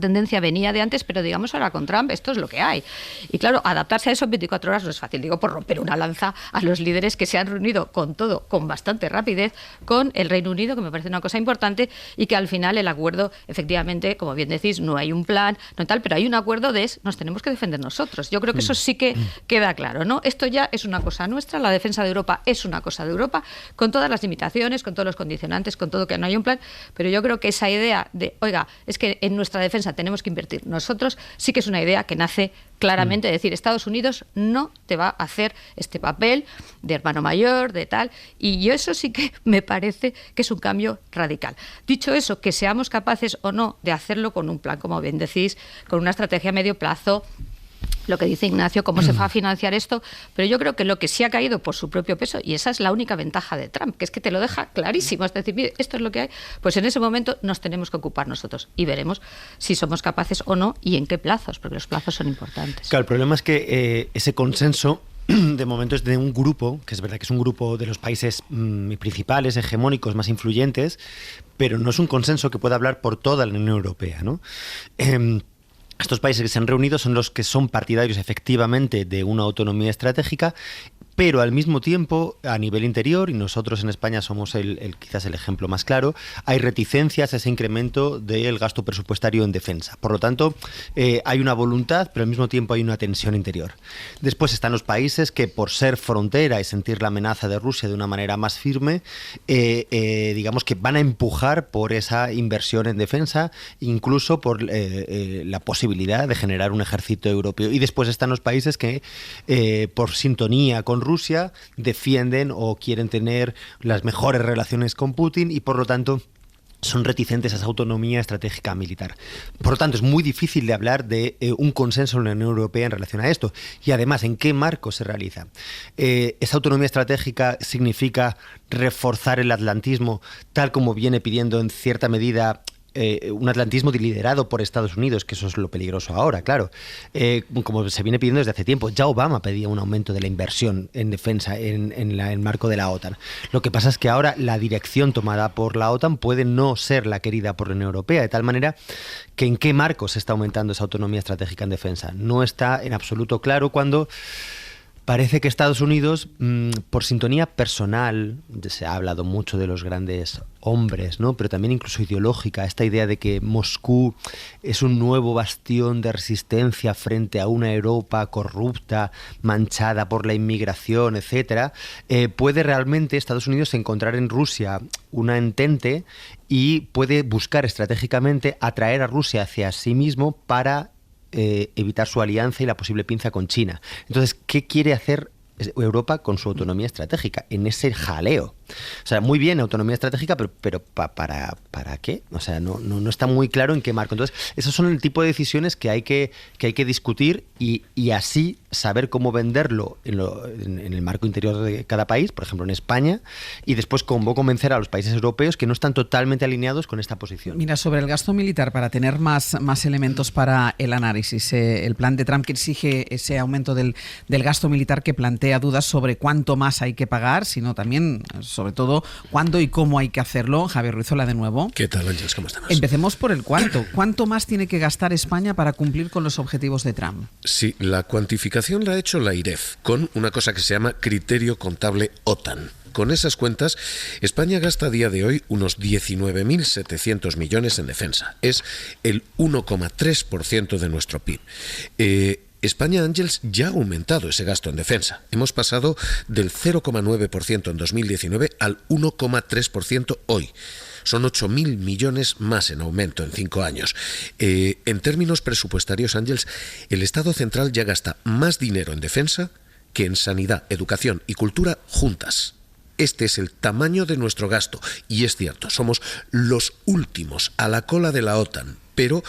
tendencia venía de antes, pero digamos ahora con Trump esto es lo que hay. Y claro, adaptarse a eso en 24 horas no es fácil, digo, por romper una lanza a los líderes que se han reunido con bastante rapidez con el Reino Unido, que me parece una cosa importante, y que al final el acuerdo, efectivamente, como bien decís, no hay un plan, no tal, pero hay un acuerdo de nos tenemos que defender nosotros. Yo creo que eso sí que queda claro, ¿no? Esto ya es una cosa nuestra, la defensa de Europa es una cosa de Europa, con todas las limitaciones, con todos los condicionantes, condicionantes, con todo, que no hay un plan, pero yo creo que esa idea de, oiga, es que en nuestra defensa tenemos que invertir nosotros, sí que es una idea que nace claramente, de decir, Estados Unidos no te va a hacer este papel de hermano mayor, de tal, y yo eso sí que me parece que es un cambio radical. Dicho eso, que seamos capaces o no de hacerlo con un plan, como bien decís, con una estrategia a medio plazo, lo que dice Ignacio, cómo se va a financiar esto, pero yo creo que lo que sí ha caído por su propio peso, y esa es la única ventaja de Trump, que es que te lo deja clarísimo, es decir, mire, esto es lo que hay, pues en ese momento nos tenemos que ocupar nosotros y veremos si somos capaces o no y en qué plazos, porque los plazos son importantes. Claro, el problema es que ese consenso de momento es de un grupo, que es verdad que es un grupo de los países principales, hegemónicos, más influyentes, pero no es un consenso que pueda hablar por toda la Unión Europea, ¿no? Estos países que se han reunido son los que son partidarios efectivamente de una autonomía estratégica, pero al mismo tiempo, a nivel interior, y nosotros en España somos quizás el ejemplo más claro, hay reticencias a ese incremento del gasto presupuestario en defensa. Por lo tanto, hay una voluntad, pero al mismo tiempo hay una tensión interior. Después están los países que, por ser frontera y sentir la amenaza de Rusia de una manera más firme, digamos que van a empujar por esa inversión en defensa, incluso por la posibilidad de generar un ejército europeo. Y después están los países que, por sintonía con Rusia, defienden o quieren tener las mejores relaciones con Putin y, por lo tanto, son reticentes a esa autonomía estratégica militar. Por lo tanto, es muy difícil de hablar de un consenso en la Unión Europea en relación a esto. Y además, ¿en qué marco se realiza? ¿Esa autonomía estratégica significa reforzar el atlantismo, tal como viene pidiendo en cierta medida un atlantismo liderado por Estados Unidos, que eso es lo peligroso ahora, claro, como se viene pidiendo desde hace tiempo? Ya Obama pedía un aumento de la inversión en defensa en el marco de la OTAN. Lo que pasa es que ahora la dirección tomada por la OTAN puede no ser la querida por la Unión Europea, de tal manera que en qué marco se está aumentando esa autonomía estratégica en defensa. No está en absoluto claro cuando parece que Estados Unidos, por sintonía personal, se ha hablado mucho de los grandes hombres, ¿no? Pero también incluso ideológica, esta idea de que Moscú es un nuevo bastión de resistencia frente a una Europa corrupta, manchada por la inmigración, etcétera, puede realmente Estados Unidos encontrar en Rusia una entente y puede buscar estratégicamente atraer a Rusia hacia sí mismo para evitar su alianza y la posible pinza con China. Entonces, ¿qué quiere hacer Europa con su autonomía estratégica en ese jaleo? O sea, muy bien autonomía estratégica, pero ¿para qué? O sea, no está muy claro en qué marco. Entonces, esos son el tipo de decisiones que hay que discutir y así saber cómo venderlo en el marco interior de cada país, por ejemplo en España, y después cómo convencer a los países europeos que no están totalmente alineados con esta posición. Mira, sobre el gasto militar, para tener más elementos para el análisis, el plan de Trump que exige ese aumento del gasto militar, que plantea dudas sobre cuánto más hay que pagar, sino también, sobre todo, cuándo y cómo hay que hacerlo. Javier Ruizola, de nuevo. ¿Qué tal, Ángeles? ¿Cómo estamos? Empecemos por el cuánto. ¿Cuánto más tiene que gastar España para cumplir con los objetivos de Trump? Sí, la cuantificación la ha hecho la IREF con una cosa que se llama criterio contable OTAN. Con esas cuentas, España gasta a día de hoy unos 19.700 millones en defensa. Es el 1,3% de nuestro PIB. España, Ángels, ya ha aumentado ese gasto en defensa. Hemos pasado del 0,9% en 2019 al 1,3% hoy. Son 8.000 millones más en aumento en 5 años. En términos presupuestarios, Ángels, el Estado central ya gasta más dinero en defensa que en sanidad, educación y cultura juntas. Este es el tamaño de nuestro gasto. Y es cierto, somos los últimos a la cola de la OTAN. Pero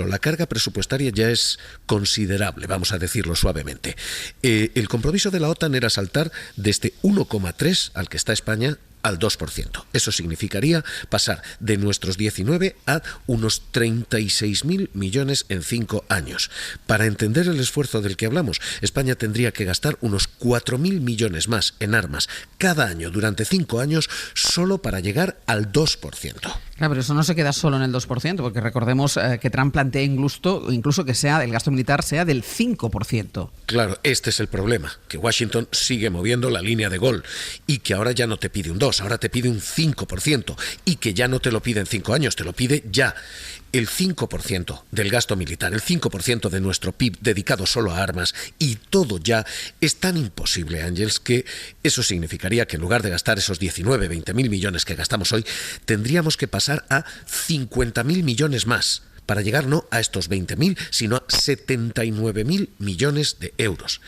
la carga presupuestaria ya es considerable, vamos a decirlo suavemente. El compromiso de la OTAN era saltar de este 1,3 al que está España al 2%. Eso significaría pasar de nuestros 19 a unos 36.000 millones en 5 años. Para entender el esfuerzo del que hablamos, España tendría que gastar unos 4.000 millones más en armas cada año durante 5 años solo para llegar al 2%. Claro, pero eso no se queda solo en el 2%, porque recordemos que Trump plantea incluso que el gasto militar sea del 5%. Claro, este es el problema, que Washington sigue moviendo la línea de gol y que ahora ya no te pide un 2, 2, ahora te pide un 5%, y que ya no te lo pide en 5 años, te lo pide ya. El 5% del gasto militar, el 5% de nuestro PIB dedicado solo a armas, y todo ya es tan imposible, Ángels, que eso significaría que en lugar de gastar esos 19, 20.000 millones que gastamos hoy, tendríamos que pasar a 50.000 millones más, para llegar no a estos 20.000, sino a 79.000 millones de euros.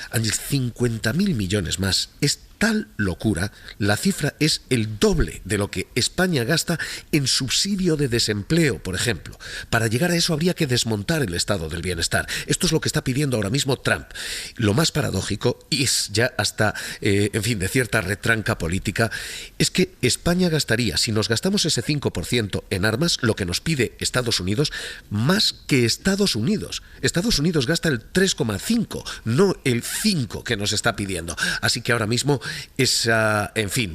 Ángels, 50.000 millones más es tal locura, la cifra es el doble de lo que España gasta en subsidio de desempleo, por ejemplo. Para llegar a eso habría que desmontar el estado del bienestar. Esto es lo que está pidiendo ahora mismo Trump. Lo más paradójico, y es ya hasta, de cierta retranca política, es que España gastaría, si nos gastamos ese 5% en armas, lo que nos pide Estados Unidos, más que Estados Unidos. Estados Unidos gasta el 3,5, no el 5 que nos está pidiendo. Así que ahora mismo esa,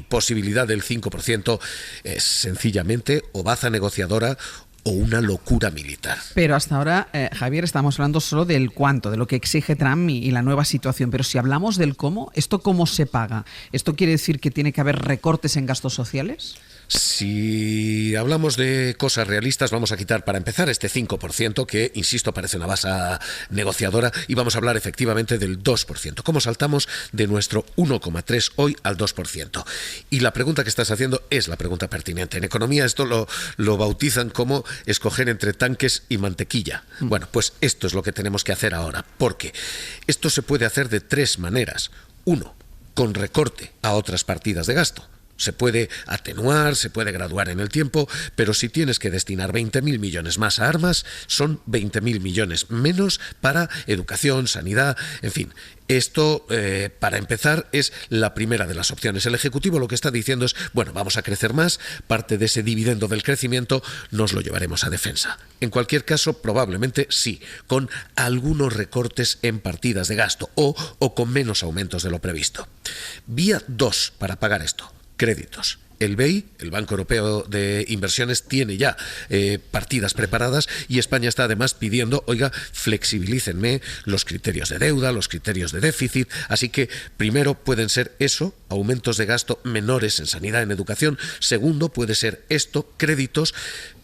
posibilidad del 5% es sencillamente o baza negociadora o una locura militar. Pero hasta ahora, Javier, estamos hablando solo del cuánto, de lo que exige Trump y la nueva situación. Pero si hablamos del cómo, ¿esto cómo se paga? ¿Esto quiere decir que tiene que haber recortes en gastos sociales? Si hablamos de cosas realistas, vamos a quitar para empezar este 5%, que, insisto, parece una base negociadora, y vamos a hablar efectivamente del 2%. ¿Cómo saltamos de nuestro 1,3 hoy al 2%? Y la pregunta que estás haciendo es la pregunta pertinente. En economía esto lo bautizan como escoger entre tanques y mantequilla. Bueno, pues esto es lo que tenemos que hacer ahora, porque esto se puede hacer de 3 maneras. 1, con recorte a otras partidas de gasto. Se puede atenuar, se puede graduar en el tiempo, pero si tienes que destinar 20.000 millones más a armas, son 20.000 millones menos para educación, sanidad, en fin. Esto, para empezar, es la primera de las opciones. El Ejecutivo lo que está diciendo es, bueno, vamos a crecer más, parte de ese dividendo del crecimiento nos lo llevaremos a defensa. En cualquier caso, probablemente sí, con algunos recortes en partidas de gasto o con menos aumentos de lo previsto. Vía 2 para pagar esto. Créditos. El BEI, el Banco Europeo de Inversiones, tiene ya partidas preparadas, y España está además pidiendo, oiga, flexibilícenme los criterios de deuda, los criterios de déficit. Así que primero pueden ser eso, aumentos de gasto menores en sanidad, en educación. Segundo puede ser esto, créditos.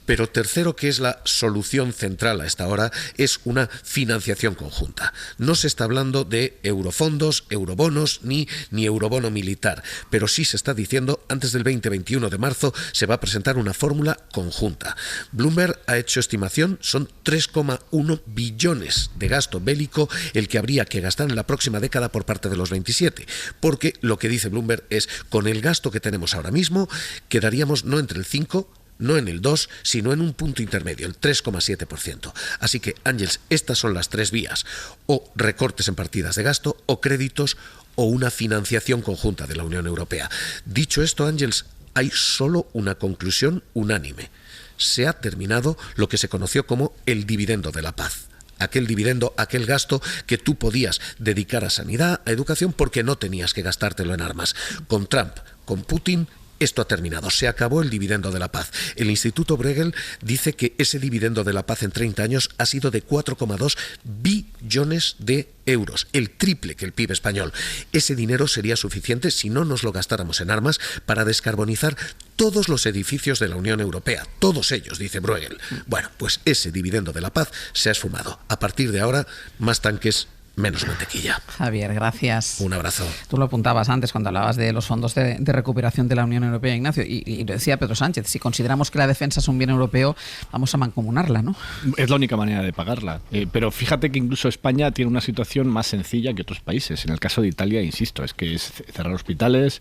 Pero tercero, que es la solución central a esta hora, es una financiación conjunta. No se está hablando de eurofondos, eurobonos ni eurobono militar, pero sí se está diciendo, antes del 20-21 de marzo se va a presentar una fórmula conjunta. Bloomberg ha hecho estimación, son 3,1 billones de gasto bélico el que habría que gastar en la próxima década por parte de los 27, porque lo que dice Bloomberg es, con el gasto que tenemos ahora mismo, quedaríamos no entre el 5%, no en el 2, sino en un punto intermedio, el 3,7%. Así que, Ángels, estas son las 3 vías: o recortes en partidas de gasto, o créditos, o una financiación conjunta de la Unión Europea. Dicho esto, Ángels, hay solo una conclusión unánime. Se ha terminado lo que se conoció como el dividendo de la paz. Aquel dividendo, aquel gasto que tú podías dedicar a sanidad, a educación, porque no tenías que gastártelo en armas. Con Trump, con Putin, esto ha terminado, se acabó el dividendo de la paz. El Instituto Bruegel dice que ese dividendo de la paz en 30 años ha sido de 4,2 billones de euros, el triple que el PIB español. Ese dinero sería suficiente, si no nos lo gastáramos en armas, para descarbonizar todos los edificios de la Unión Europea, todos ellos, dice Bruegel. Bueno, pues ese dividendo de la paz se ha esfumado. A partir de ahora, más tanques, menos mantequilla. Javier, gracias. Un abrazo. Tú lo apuntabas antes cuando hablabas de los fondos de recuperación de la Unión Europea, Ignacio, y lo decía Pedro Sánchez, si consideramos que la defensa es un bien europeo, vamos a mancomunarla, ¿no? Es la única manera de pagarla. Pero fíjate que incluso España tiene una situación más sencilla que otros países. En el caso de Italia, insisto, es que es cerrar hospitales,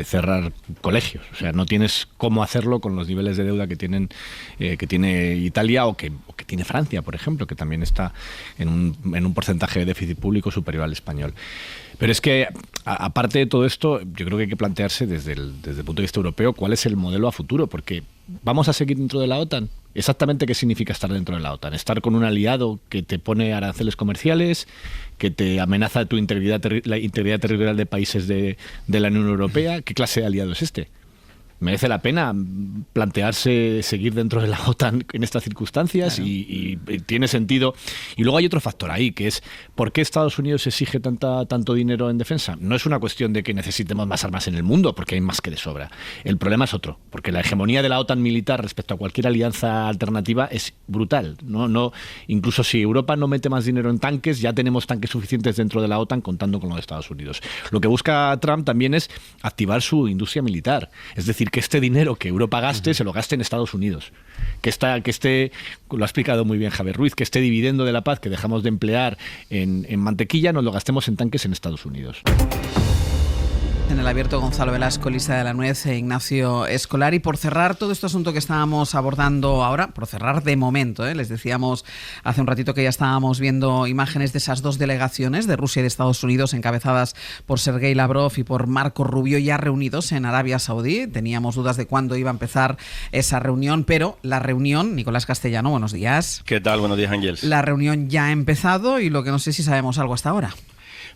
cerrar colegios. O sea, no tienes cómo hacerlo con los niveles de deuda que tiene Italia o que tiene Francia, por ejemplo, que también está en un porcentaje de déficit público superior al español. Pero es que, aparte de todo esto, yo creo que hay que plantearse desde el punto de vista europeo cuál es el modelo a futuro, porque ¿vamos a seguir dentro de la OTAN? Exactamente qué significa estar dentro de la OTAN. Estar con un aliado que te pone aranceles comerciales, que te amenaza la integridad territorial de países de la Unión Europea. ¿Qué clase de aliado es este? merece la pena plantearse seguir dentro de la OTAN en estas circunstancias, claro. y tiene sentido. Y luego hay otro factor ahí, que es ¿por qué Estados Unidos exige tanto dinero en defensa? No es una cuestión de que necesitemos más armas en el mundo, porque hay más que de sobra. El problema es otro, porque la hegemonía de la OTAN militar respecto a cualquier alianza alternativa es brutal. No, incluso si Europa no mete más dinero en tanques, ya tenemos tanques suficientes dentro de la OTAN contando con los de Estados Unidos. Lo que busca Trump también es activar su industria militar, es decir, que este dinero que Europa gaste, se lo gaste en Estados Unidos. Que esté, lo ha explicado muy bien Javier Ruiz, que este dividendo de la paz que dejamos de emplear en mantequilla, nos lo gastemos en tanques en Estados Unidos. En el abierto, Gonzalo Velasco, Lisa de la Nuez e Ignacio Escolar. Y por cerrar todo este asunto que estábamos abordando ahora, por cerrar de momento, les decíamos hace un ratito que ya estábamos viendo imágenes de esas dos delegaciones de Rusia y de Estados Unidos encabezadas por Sergei Lavrov y por Marco Rubio, ya reunidos en Arabia Saudí. Teníamos dudas de cuándo iba a empezar esa reunión, pero la reunión, Nicolás Castellano, buenos días. ¿Qué tal? Buenos días, Ángels. La reunión ya ha empezado y lo que no sé si sabemos algo hasta ahora.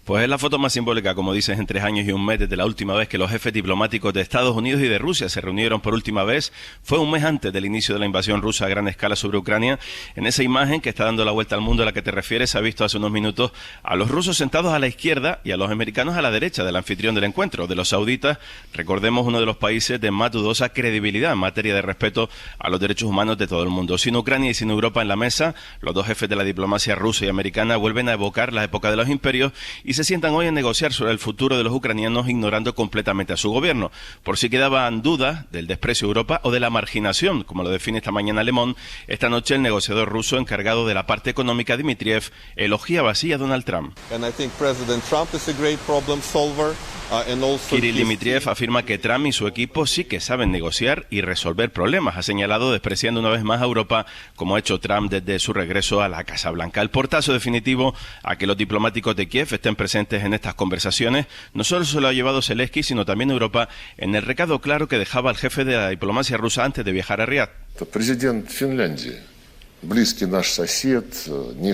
Pues es la foto más simbólica, como dices, en 3 años y un mes desde la última vez que los jefes diplomáticos de Estados Unidos y de Rusia se reunieron por última vez. Fue un mes antes del inicio de la invasión rusa a gran escala sobre Ucrania. En esa imagen que está dando la vuelta al mundo a la que te refieres, se ha visto hace unos minutos a los rusos sentados a la izquierda y a los americanos a la derecha del anfitrión del encuentro, de los sauditas. Recordemos, uno de los países de más dudosa credibilidad en materia de respeto a los derechos humanos de todo el mundo. Sin Ucrania y sin Europa en la mesa, los dos jefes de la diplomacia rusa y americana vuelven a evocar la época de los imperios y se sientan hoy en negociar sobre el futuro de los ucranianos, ignorando completamente a su gobierno. Por si quedaban dudas del desprecio a Europa o de la marginación, como lo define esta mañana Le Monde, esta noche el negociador ruso encargado de la parte económica, Dmitriev, elogiaba así a Donald Trump. Kirill Dmitriev afirma que Trump y su equipo sí que saben negociar y resolver problemas. Ha señalado, despreciando una vez más a Europa, como ha hecho Trump desde su regreso a la Casa Blanca. El portazo definitivo a que los diplomáticos de Kiev estén presentes en estas conversaciones no solo se lo ha llevado Zelensky, sino también Europa, en el recado claro que dejaba el jefe de la diplomacia rusa antes de viajar a Riad.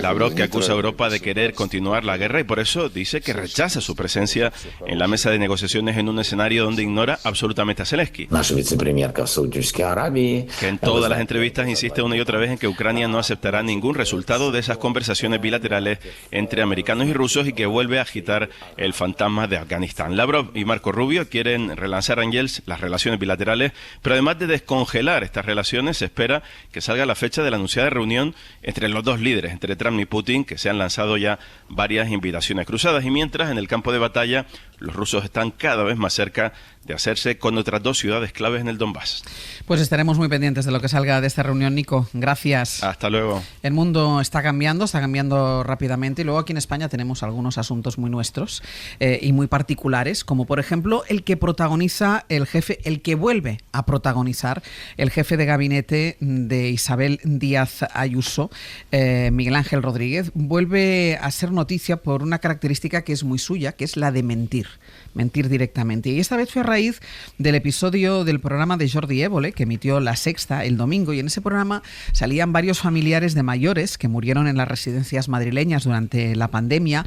Lavrov, que acusa a Europa de querer continuar la guerra y por eso dice que rechaza su presencia en la mesa de negociaciones en un escenario donde ignora absolutamente a Zelensky. Que en todas las entrevistas insiste una y otra vez en que Ucrania no aceptará ningún resultado de esas conversaciones bilaterales entre americanos y rusos y que vuelve a agitar el fantasma de Afganistán. Lavrov y Marco Rubio quieren relanzar, Ángels, las relaciones bilaterales, pero además de descongelar estas relaciones, se espera que salga la fecha de la anunciada reunión entre los dos líderes, entre Trump y Putin, que se han lanzado ya varias invitaciones cruzadas. Y mientras, en el campo de batalla, los rusos están cada vez más cerca de hacerse con otras dos ciudades claves en el Donbass. Pues estaremos muy pendientes de lo que salga de esta reunión, Nico. Gracias. Hasta luego. El mundo está cambiando rápidamente y luego aquí en España tenemos algunos asuntos muy nuestros y muy particulares, como por ejemplo el que protagoniza el que vuelve a protagonizar el jefe de gabinete de Isabel Díaz Ayuso, Miguel Ángel Rodríguez, vuelve a ser noticia por una característica que es muy suya, que es la de mentir directamente. Y esta vez fue a raíz del episodio del programa de Jordi Évole, que emitió La Sexta el domingo, y en ese programa salían varios familiares de mayores que murieron en las residencias madrileñas durante la pandemia,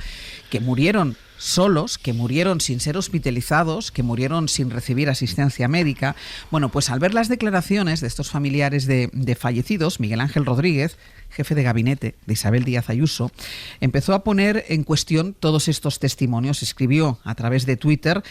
que murieron solos, que murieron sin ser hospitalizados, que murieron sin recibir asistencia médica. Bueno, pues al ver las declaraciones de estos familiares de fallecidos, Miguel Ángel Rodríguez, jefe de gabinete de Isabel Díaz Ayuso, empezó a poner en cuestión todos estos testimonios. Escribió a través de Twitter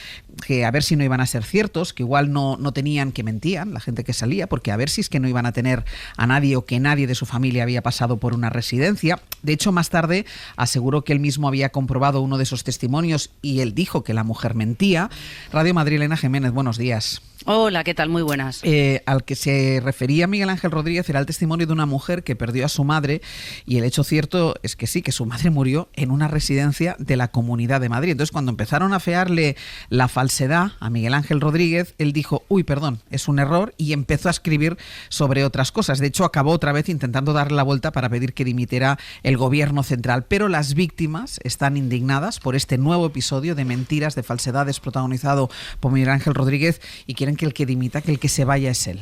que a ver si no iban a ser ciertos, que igual no tenían, que mentían la gente que salía, porque a ver si es que no iban a tener a nadie o que nadie de su familia había pasado por una residencia. De hecho, más tarde aseguró que él mismo había comprobado uno de esos testimonios y él dijo que la mujer mentía. Radio Madrid, Elena Jiménez, buenos días. Hola, ¿qué tal? Muy buenas. Al que se refería Miguel Ángel Rodríguez era el testimonio de una mujer que perdió a su madre, y el hecho cierto es que sí, que su madre murió en una residencia de la Comunidad de Madrid. Entonces, cuando empezaron a afearle la falsedad a Miguel Ángel Rodríguez, él dijo, uy, perdón, es un error, y empezó a escribir sobre otras cosas. De hecho, acabó otra vez intentando darle la vuelta para pedir que dimitiera el gobierno central. Pero las víctimas están indignadas por este nuevo episodio de mentiras, de falsedades protagonizado por Miguel Ángel Rodríguez, y quieren que el que dimita, que el que se vaya es él.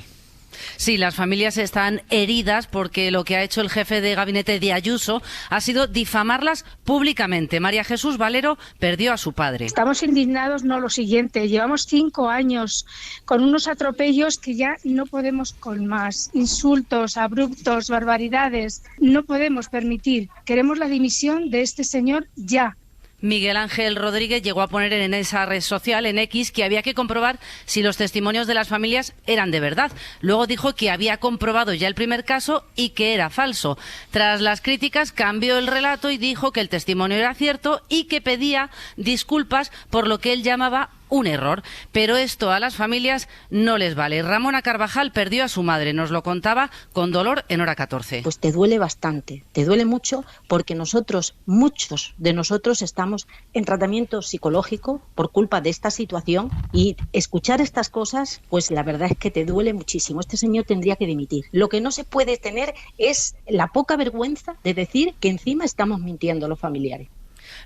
Sí, las familias están heridas porque lo que ha hecho el jefe de gabinete de Ayuso ha sido difamarlas públicamente. María Jesús Valero perdió a su padre. Estamos indignados, no lo siguiente. Llevamos 5 años con unos atropellos que ya no podemos con más. Insultos, abruptos, barbaridades. No podemos permitir. Queremos la dimisión de este señor ya. Miguel Ángel Rodríguez llegó a poner en esa red social, en X, que había que comprobar si los testimonios de las familias eran de verdad. Luego dijo que había comprobado ya el primer caso y que era falso. Tras las críticas, cambió el relato y dijo que el testimonio era cierto y que pedía disculpas por lo que él llamaba un error, pero esto a las familias no les vale. Ramona Carvajal perdió a su madre, nos lo contaba con dolor en Hora 14. Pues te duele bastante, te duele mucho porque muchos de nosotros estamos en tratamiento psicológico por culpa de esta situación y escuchar estas cosas, pues la verdad es que te duele muchísimo. Este señor tendría que dimitir. Lo que no se puede tener es la poca vergüenza de decir que encima estamos mintiendo a los familiares.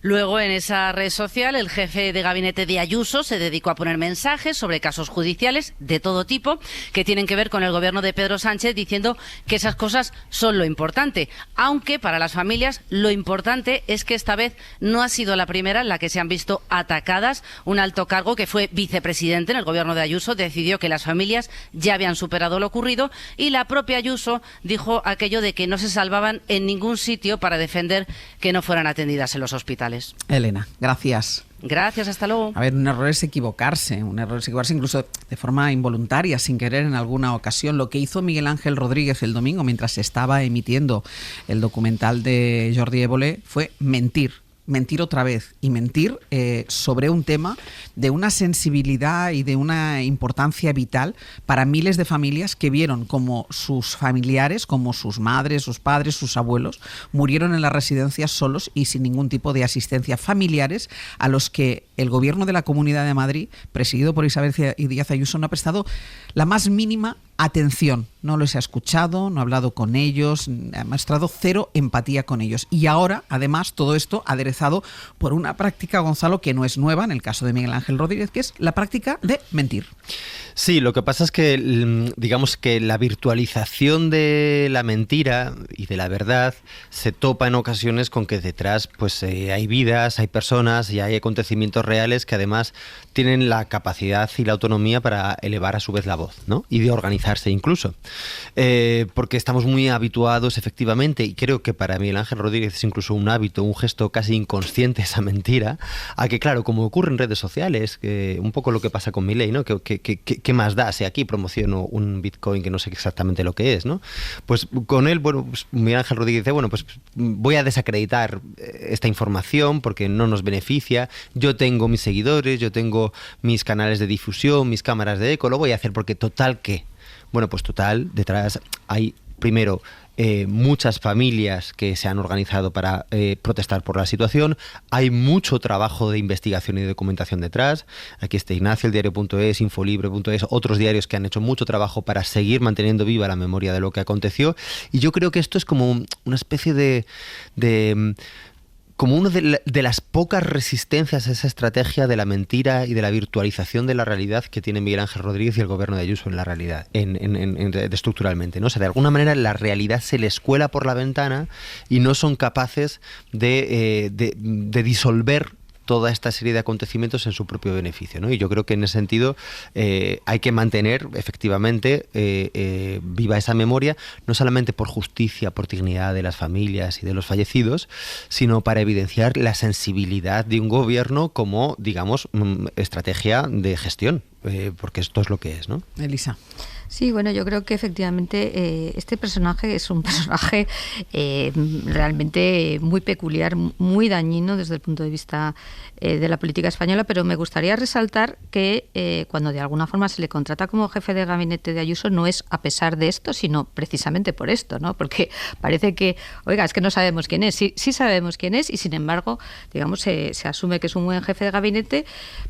Luego, en esa red social, el jefe de gabinete de Ayuso se dedicó a poner mensajes sobre casos judiciales de todo tipo que tienen que ver con el gobierno de Pedro Sánchez, diciendo que esas cosas son lo importante. Aunque para las familias lo importante es que esta vez no ha sido la primera en la que se han visto atacadas. Un alto cargo que fue vicepresidente en el gobierno de Ayuso decidió que las familias ya habían superado lo ocurrido y la propia Ayuso dijo aquello de que no se salvaban en ningún sitio para defender que no fueran atendidas en los hospitales. Elena, gracias. Gracias, hasta luego. A ver, un error es equivocarse incluso de forma involuntaria, sin querer en alguna ocasión. Lo que hizo Miguel Ángel Rodríguez el domingo mientras se estaba emitiendo el documental de Jordi Évole fue mentir otra vez y mentir sobre un tema de una sensibilidad y de una importancia vital para miles de familias que vieron como sus familiares, como sus madres, sus padres, sus abuelos, murieron en las residencias solos y sin ningún tipo de asistencia. Familiares a los que el gobierno de la Comunidad de Madrid, presidido por Isabel Díaz Ayuso, no ha prestado la más mínima atención. No los ha escuchado, no ha hablado con ellos, ha mostrado cero empatía con ellos. Y ahora, además, todo esto aderezado por una práctica, Gonzalo, que no es nueva en el caso de Miguel Ángel Rodríguez, que es la práctica de mentir. Sí, lo que pasa es que, digamos que la virtualización de la mentira y de la verdad se topa en ocasiones con que detrás pues hay vidas, hay personas y hay acontecimientos reales que además tienen la capacidad y la autonomía para elevar a su vez la voz, ¿no? Y de organizarse incluso. Porque estamos muy habituados efectivamente, y creo que para Miguel Ángel Rodríguez es incluso un hábito, un gesto casi inconsciente esa mentira, a que claro, como ocurre en redes sociales, un poco lo que pasa con Milei, ¿no? ¿Qué más da si aquí promociono un Bitcoin que no sé exactamente lo que es, ¿no? Pues con él, bueno, pues Miguel Ángel Rodríguez dice, bueno, pues voy a desacreditar esta información porque no nos beneficia, yo tengo mis seguidores, yo tengo mis canales de difusión, mis cámaras de eco, lo voy a hacer porque total, ¿qué? Bueno, pues total, detrás hay primero muchas familias que se han organizado para protestar por la situación. Hay mucho trabajo de investigación y de documentación detrás. Aquí está Ignacio, el diario.es, Infolibre.es, otros diarios que han hecho mucho trabajo para seguir manteniendo viva la memoria de lo que aconteció. Y yo creo que esto es como una especie de como una de las pocas resistencias a esa estrategia de la mentira y de la virtualización de la realidad que tiene Miguel Ángel Rodríguez y el gobierno de Ayuso en la realidad, estructuralmente, ¿no? O sea, de alguna manera la realidad se les cuela por la ventana y no son capaces de disolver toda esta serie de acontecimientos en su propio beneficio, ¿no? Y yo creo que en ese sentido hay que mantener efectivamente viva esa memoria, no solamente por justicia, por dignidad de las familias y de los fallecidos, sino para evidenciar la sensibilidad de un gobierno como, digamos, estrategia de gestión, porque esto es lo que es, ¿no? Elisa. Sí, bueno, yo creo que efectivamente este personaje es un personaje realmente muy peculiar, muy dañino desde el punto de vista de la política española, pero me gustaría resaltar que cuando de alguna forma se le contrata como jefe de gabinete de Ayuso no es a pesar de esto, sino precisamente por esto, ¿no? Porque parece que, oiga, es que no sabemos quién es. Sí sabemos quién es y sin embargo, digamos, se asume que es un buen jefe de gabinete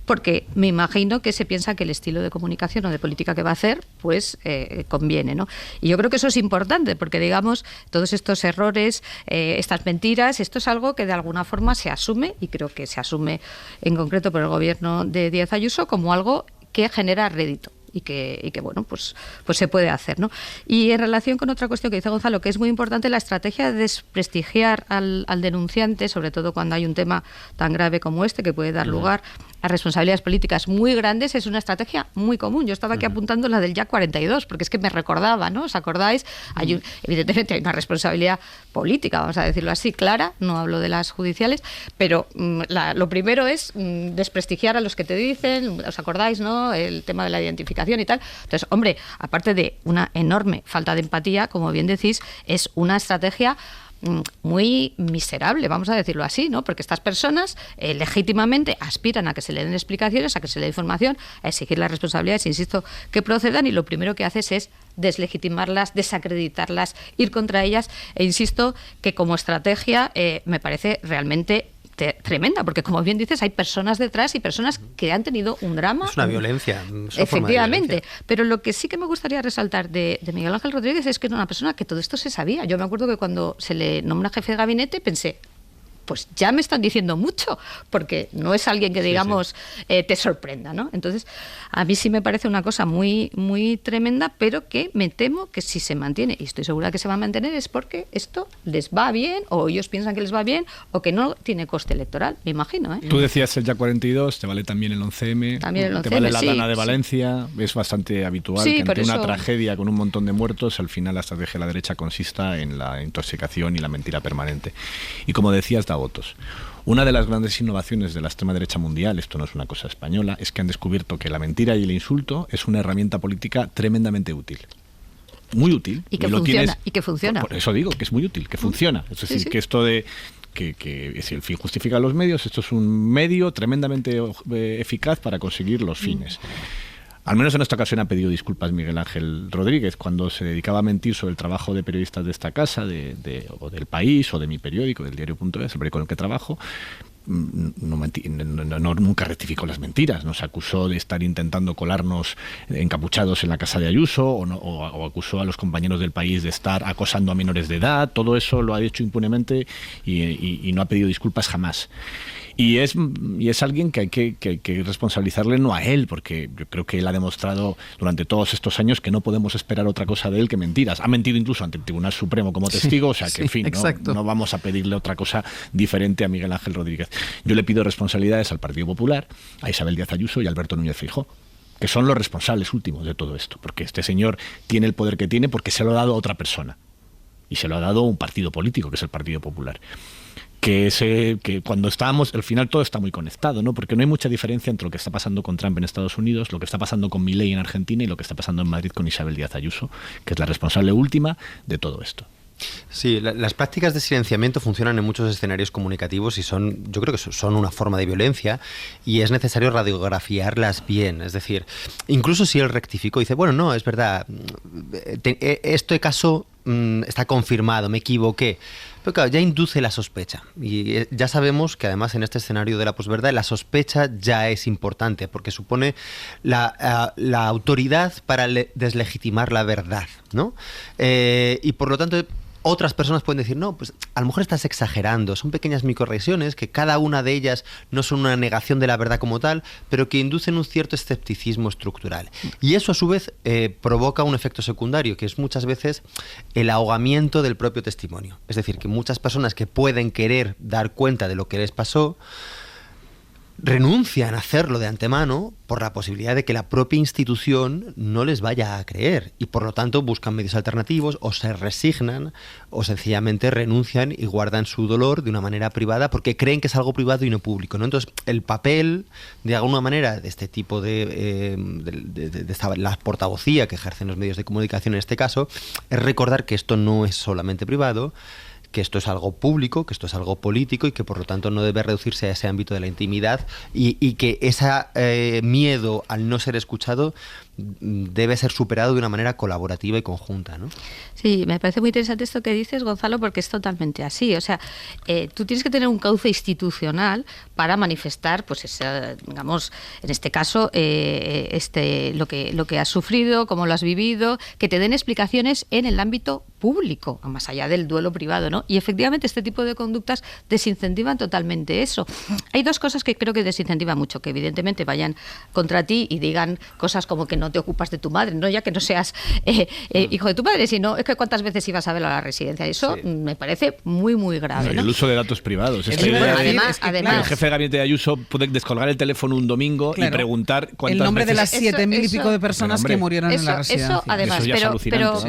porque me imagino que se piensa que el estilo de comunicación o de política que va a hacer, pues conviene, ¿no? Y yo creo que eso es importante porque, digamos, todos estos errores, estas mentiras, esto es algo que de alguna forma se asume y creo que se asume en concreto por el gobierno de Díaz Ayuso como algo que genera rédito. y que bueno, pues se puede hacer, ¿no? Y en relación con otra cuestión que dice Gonzalo, que es muy importante, la estrategia de desprestigiar al denunciante, sobre todo cuando hay un tema tan grave como este, que puede dar lugar a responsabilidades políticas muy grandes, es una estrategia muy común. Yo estaba aquí apuntando la del Jack 42, porque es que me recordaba, ¿no? ¿Os acordáis? Evidentemente hay una responsabilidad política, vamos a decirlo así, clara, no hablo de las judiciales, pero lo primero es desprestigiar a los que te dicen, ¿os acordáis, no? El tema de la identificación y tal. Entonces, hombre, aparte de una enorme falta de empatía, como bien decís, es una estrategia muy miserable, vamos a decirlo así, ¿no? Porque estas personas legítimamente aspiran a que se le den explicaciones, a que se le dé información, a exigir las responsabilidades, insisto, que procedan, y lo primero que haces es deslegitimarlas, desacreditarlas, ir contra ellas, e insisto que como estrategia me parece realmente tremenda, porque como bien dices, hay personas detrás y personas que han tenido un drama. Es una violencia. Efectivamente. Pero lo que sí que me gustaría resaltar de Miguel Ángel Rodríguez es que era una persona que todo esto se sabía. Yo me acuerdo que cuando se le nombra jefe de gabinete pensé, pues ya me están diciendo mucho, porque no es alguien que, digamos, te sorprenda, ¿no? Entonces, a mí sí me parece una cosa muy, muy tremenda, pero que me temo que si se mantiene, y estoy segura que se va a mantener, es porque esto les va bien, o ellos piensan que les va bien, o que no tiene coste electoral, me imagino, ¿eh? Tú decías el Jack 42, te vale también el 11M, también el 11M, te vale la Dana de Valencia, es bastante habitual que ante una tragedia con un montón de muertos, al final la estrategia de la derecha consista en la intoxicación y la mentira permanente. Y como decías, da votos. Una de las grandes innovaciones de la extrema derecha mundial, esto no es una cosa española, es que han descubierto que la mentira y el insulto es una herramienta política tremendamente útil. Muy útil. Y que funciona. Por eso digo, que es muy útil, que funciona. Es decir, que esto de que si el fin justifica los medios, esto es un medio tremendamente eficaz para conseguir los fines. Al menos en esta ocasión ha pedido disculpas Miguel Ángel Rodríguez cuando se dedicaba a mentir sobre el trabajo de periodistas de esta casa, o del País, o de mi periódico, del diario.es, el periódico con el que trabajo. Nunca rectificó las mentiras. Nos acusó de estar intentando colarnos encapuchados en la casa de Ayuso, o acusó a los compañeros del País de estar acosando a menores de edad. Todo eso lo ha hecho impunemente y no ha pedido disculpas jamás. Y es alguien que hay que responsabilizarle, no a él, porque yo creo que él ha demostrado durante todos estos años que no podemos esperar otra cosa de él que mentiras. Ha mentido incluso ante el Tribunal Supremo como testigo, o sea que, en fin, no vamos a pedirle otra cosa diferente a Miguel Ángel Rodríguez. Yo le pido responsabilidades al Partido Popular, a Isabel Díaz Ayuso y a Alberto Núñez Feijóo, que son los responsables últimos de todo esto, porque este señor tiene el poder que tiene porque se lo ha dado a otra persona, y se lo ha dado a un partido político, que es el Partido Popular. Que cuando estábamos, al final todo está muy conectado, ¿no? Porque no hay mucha diferencia entre lo que está pasando con Trump en Estados Unidos, lo que está pasando con Milei en Argentina y lo que está pasando en Madrid con Isabel Díaz Ayuso, que es la responsable última de todo esto. Sí, las prácticas de silenciamiento funcionan en muchos escenarios comunicativos y yo creo que son una forma de violencia, y es necesario radiografiarlas bien. Es decir, incluso si él rectificó y dice, bueno, no, es verdad, este caso está confirmado, me equivoqué. Pero claro, ya induce la sospecha. Y ya sabemos que además en este escenario de la posverdad la sospecha ya es importante, porque supone la autoridad para deslegitimar la verdad, ¿no? Y por lo tanto, otras personas pueden decir, no, pues a lo mejor estás exagerando, son pequeñas microagresiones que cada una de ellas no son una negación de la verdad como tal, pero que inducen un cierto escepticismo estructural. Y eso a su vez provoca un efecto secundario, que es muchas veces el ahogamiento del propio testimonio. Es decir, que muchas personas que pueden querer dar cuenta de lo que les pasó, renuncian a hacerlo de antemano por la posibilidad de que la propia institución no les vaya a creer, y por lo tanto buscan medios alternativos, o se resignan, o sencillamente renuncian y guardan su dolor de una manera privada porque creen que es algo privado y no público, ¿no? Entonces el papel de alguna manera de este tipo de la portavocía que ejercen los medios de comunicación en este caso es recordar que esto no es solamente privado, que esto es algo público, que esto es algo político, y que por lo tanto no debe reducirse a ese ámbito de la intimidad, y que ese miedo al no ser escuchado debe ser superado de una manera colaborativa y conjunta, ¿no? Sí, me parece muy interesante esto que dices, Gonzalo, porque es totalmente así. O sea, tú tienes que tener un cauce institucional para manifestar, pues, digamos, en este caso, lo que has sufrido, cómo lo has vivido, que te den explicaciones en el ámbito público, más allá del duelo privado, ¿no? Y efectivamente este tipo de conductas desincentivan totalmente eso. Hay dos cosas que creo que desincentivan mucho, que evidentemente vayan contra ti y digan cosas como que no te ocupas de tu madre, no ya que no seas hijo de tu padre, sino es que cuántas veces ibas a verlo a la residencia. Eso me parece muy, muy grave, ¿no? El uso de datos privados. Además, el jefe de gabinete de Ayuso puede descolgar el teléfono un domingo y preguntar cuántas el nombre veces... de las 7.000 y pico de personas que murieron en la residencia. Eso además, eso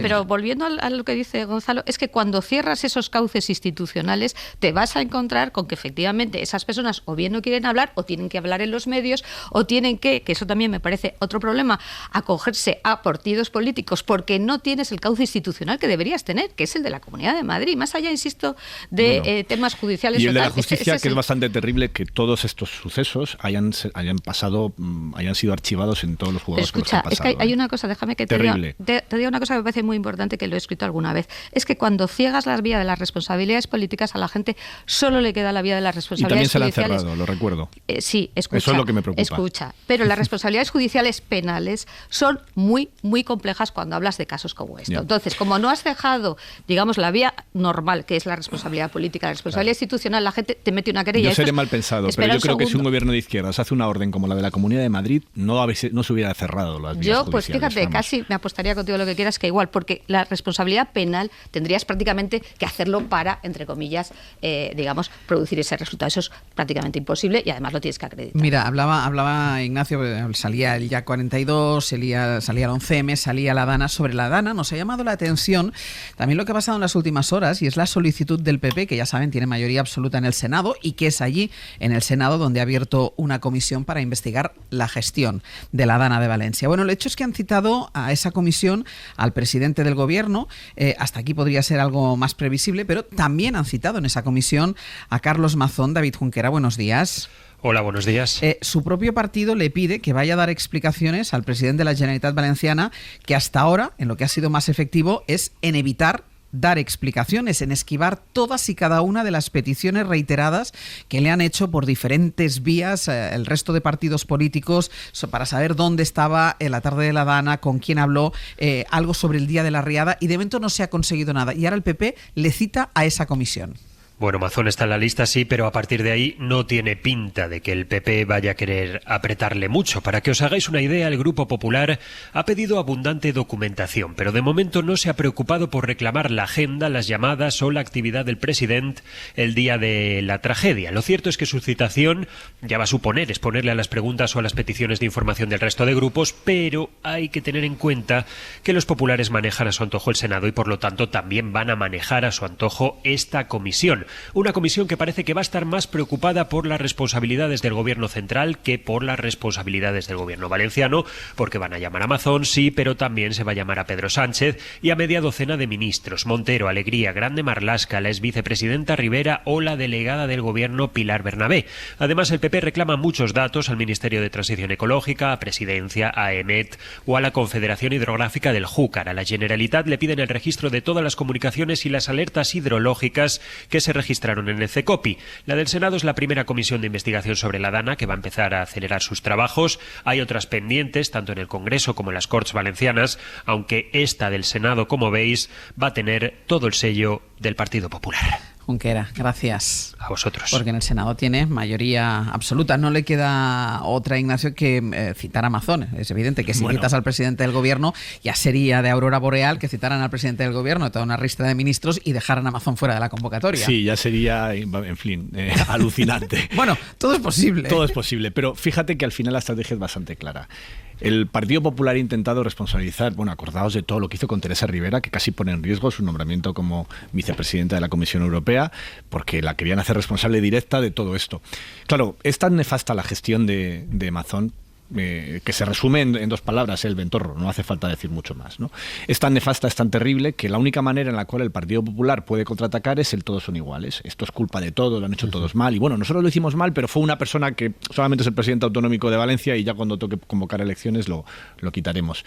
pero volviendo a lo que dice Gonzalo, es que cuando cierras esos cauces institucionales te vas a encontrar con que efectivamente esas personas o bien no quieren hablar o tienen que hablar en los medios o tienen que eso también me parece otro problema, acogerse a partidos políticos porque no tienes el cauce institucional que deberías tener, que es el de la Comunidad de Madrid, más allá, insisto, de temas judiciales. Y el de la justicia, que es bastante terrible que todos estos sucesos hayan sido archivados en todos los juzgados. Pero escucha, es que hay una cosa, déjame que te diga una cosa que me parece muy importante, que lo he escrito alguna vez, es que cuando ciegas la vía de las responsabilidades políticas, a la gente solo le queda la vía de las responsabilidades judiciales. Y también se la han cerrado, lo recuerdo. Sí, escucha. Eso es lo que me preocupa. Escucha, pero las responsabilidades judiciales penales son muy, muy complejas cuando hablas de casos como esto. Entonces, como no has dejado, digamos, la vía normal, que es la responsabilidad política, la responsabilidad institucional, la gente te mete una querella. Yo seré mal pensado, pero yo creo que si un gobierno de izquierdas hace una orden como la de la Comunidad de Madrid, no se hubiera cerrado las vías judiciales. Pues fíjate, casi me apostaría contigo lo que quieras, que igual, porque la responsabilidad penal tendrías prácticamente que hacerlo para, entre comillas, digamos, producir ese resultado. Eso es prácticamente imposible y además lo tienes que acreditar. Mira, hablaba Ignacio, salía el YA 42, salía el 11M, salía la Dana. Sobre la Dana nos ha llamado la atención también lo que ha pasado en las últimas horas, y es la solicitud del PP, que ya saben tiene mayoría absoluta en el Senado, y que es allí, en el Senado, donde ha abierto una comisión para investigar la gestión de la Dana de Valencia. Bueno, el hecho es que han citado a esa comisión al presidente del gobierno, hasta aquí podría ser algo más previsible, pero también han citado en esa comisión a Carlos Mazón. David Junquera, buenos días. Hola, buenos días. Su propio partido le pide que vaya a dar explicaciones al presidente de la Generalitat Valenciana, que hasta ahora, en lo que ha sido más efectivo, es en evitar dar explicaciones, en esquivar todas y cada una de las peticiones reiteradas que le han hecho por diferentes vías el resto de partidos políticos para saber dónde estaba en la tarde de la Dana, con quién habló, algo sobre el día de la Riada, y de momento no se ha conseguido nada. Y ahora el PP le cita a esa comisión. Bueno, Mazón está en la lista, sí, pero a partir de ahí no tiene pinta de que el PP vaya a querer apretarle mucho. Para que os hagáis una idea, el Grupo Popular ha pedido abundante documentación, pero de momento no se ha preocupado por reclamar la agenda, las llamadas o la actividad del presidente el día de la tragedia. Lo cierto es que su citación ya va a suponer exponerle a las preguntas o a las peticiones de información del resto de grupos, pero hay que tener en cuenta que los populares manejan a su antojo el Senado y por lo tanto también van a manejar a su antojo esta comisión. Una comisión que parece que va a estar más preocupada por las responsabilidades del gobierno central que por las responsabilidades del gobierno valenciano, porque van a llamar a Mazón, sí, pero también se va a llamar a Pedro Sánchez y a media docena de ministros: Montero, Alegría, Grande Marlaska, la exvicepresidenta Rivera o la delegada del gobierno Pilar Bernabé. Además, el PP reclama muchos datos al Ministerio de Transición Ecológica, a Presidencia, a EMET o a la Confederación Hidrográfica del Júcar. A la Generalitat le piden el registro de todas las comunicaciones y las alertas hidrológicas que se registraron en el CECOPI. La del Senado es la primera comisión de investigación sobre la Dana, que va a empezar a acelerar sus trabajos. Hay otras pendientes, tanto en el Congreso como en las Corts Valencianas, aunque esta del Senado, como veis, va a tener todo el sello del Partido Popular. Junquera, gracias. A vosotros. Porque en el Senado tiene mayoría absoluta. No le queda otra, Ignacio, que citar a Mazón. Es evidente que si citas al presidente del gobierno, ya sería de aurora boreal que citaran al presidente del gobierno, toda una lista de ministros, y dejaran a Mazón fuera de la convocatoria. Sí, ya sería, en fin, alucinante. Bueno, todo es posible. Todo es posible, pero fíjate que al final la estrategia es bastante clara. El Partido Popular ha intentado responsabilizar, acordaos de todo lo que hizo con Teresa Rivera, que casi pone en riesgo su nombramiento como vicepresidenta de la Comisión Europea, porque la querían hacer responsable directa de todo esto. Claro, es tan nefasta la gestión de Mazón, que se resume en dos palabras: el ventorro, no hace falta decir mucho más, ¿no? Es tan nefasta, es tan terrible, que la única manera en la cual el Partido Popular puede contraatacar es el todos son iguales. Esto es culpa de todo, lo han hecho todos mal, y nosotros lo hicimos mal, pero fue una persona que solamente es el presidente autonómico de Valencia y ya cuando toque convocar elecciones lo quitaremos.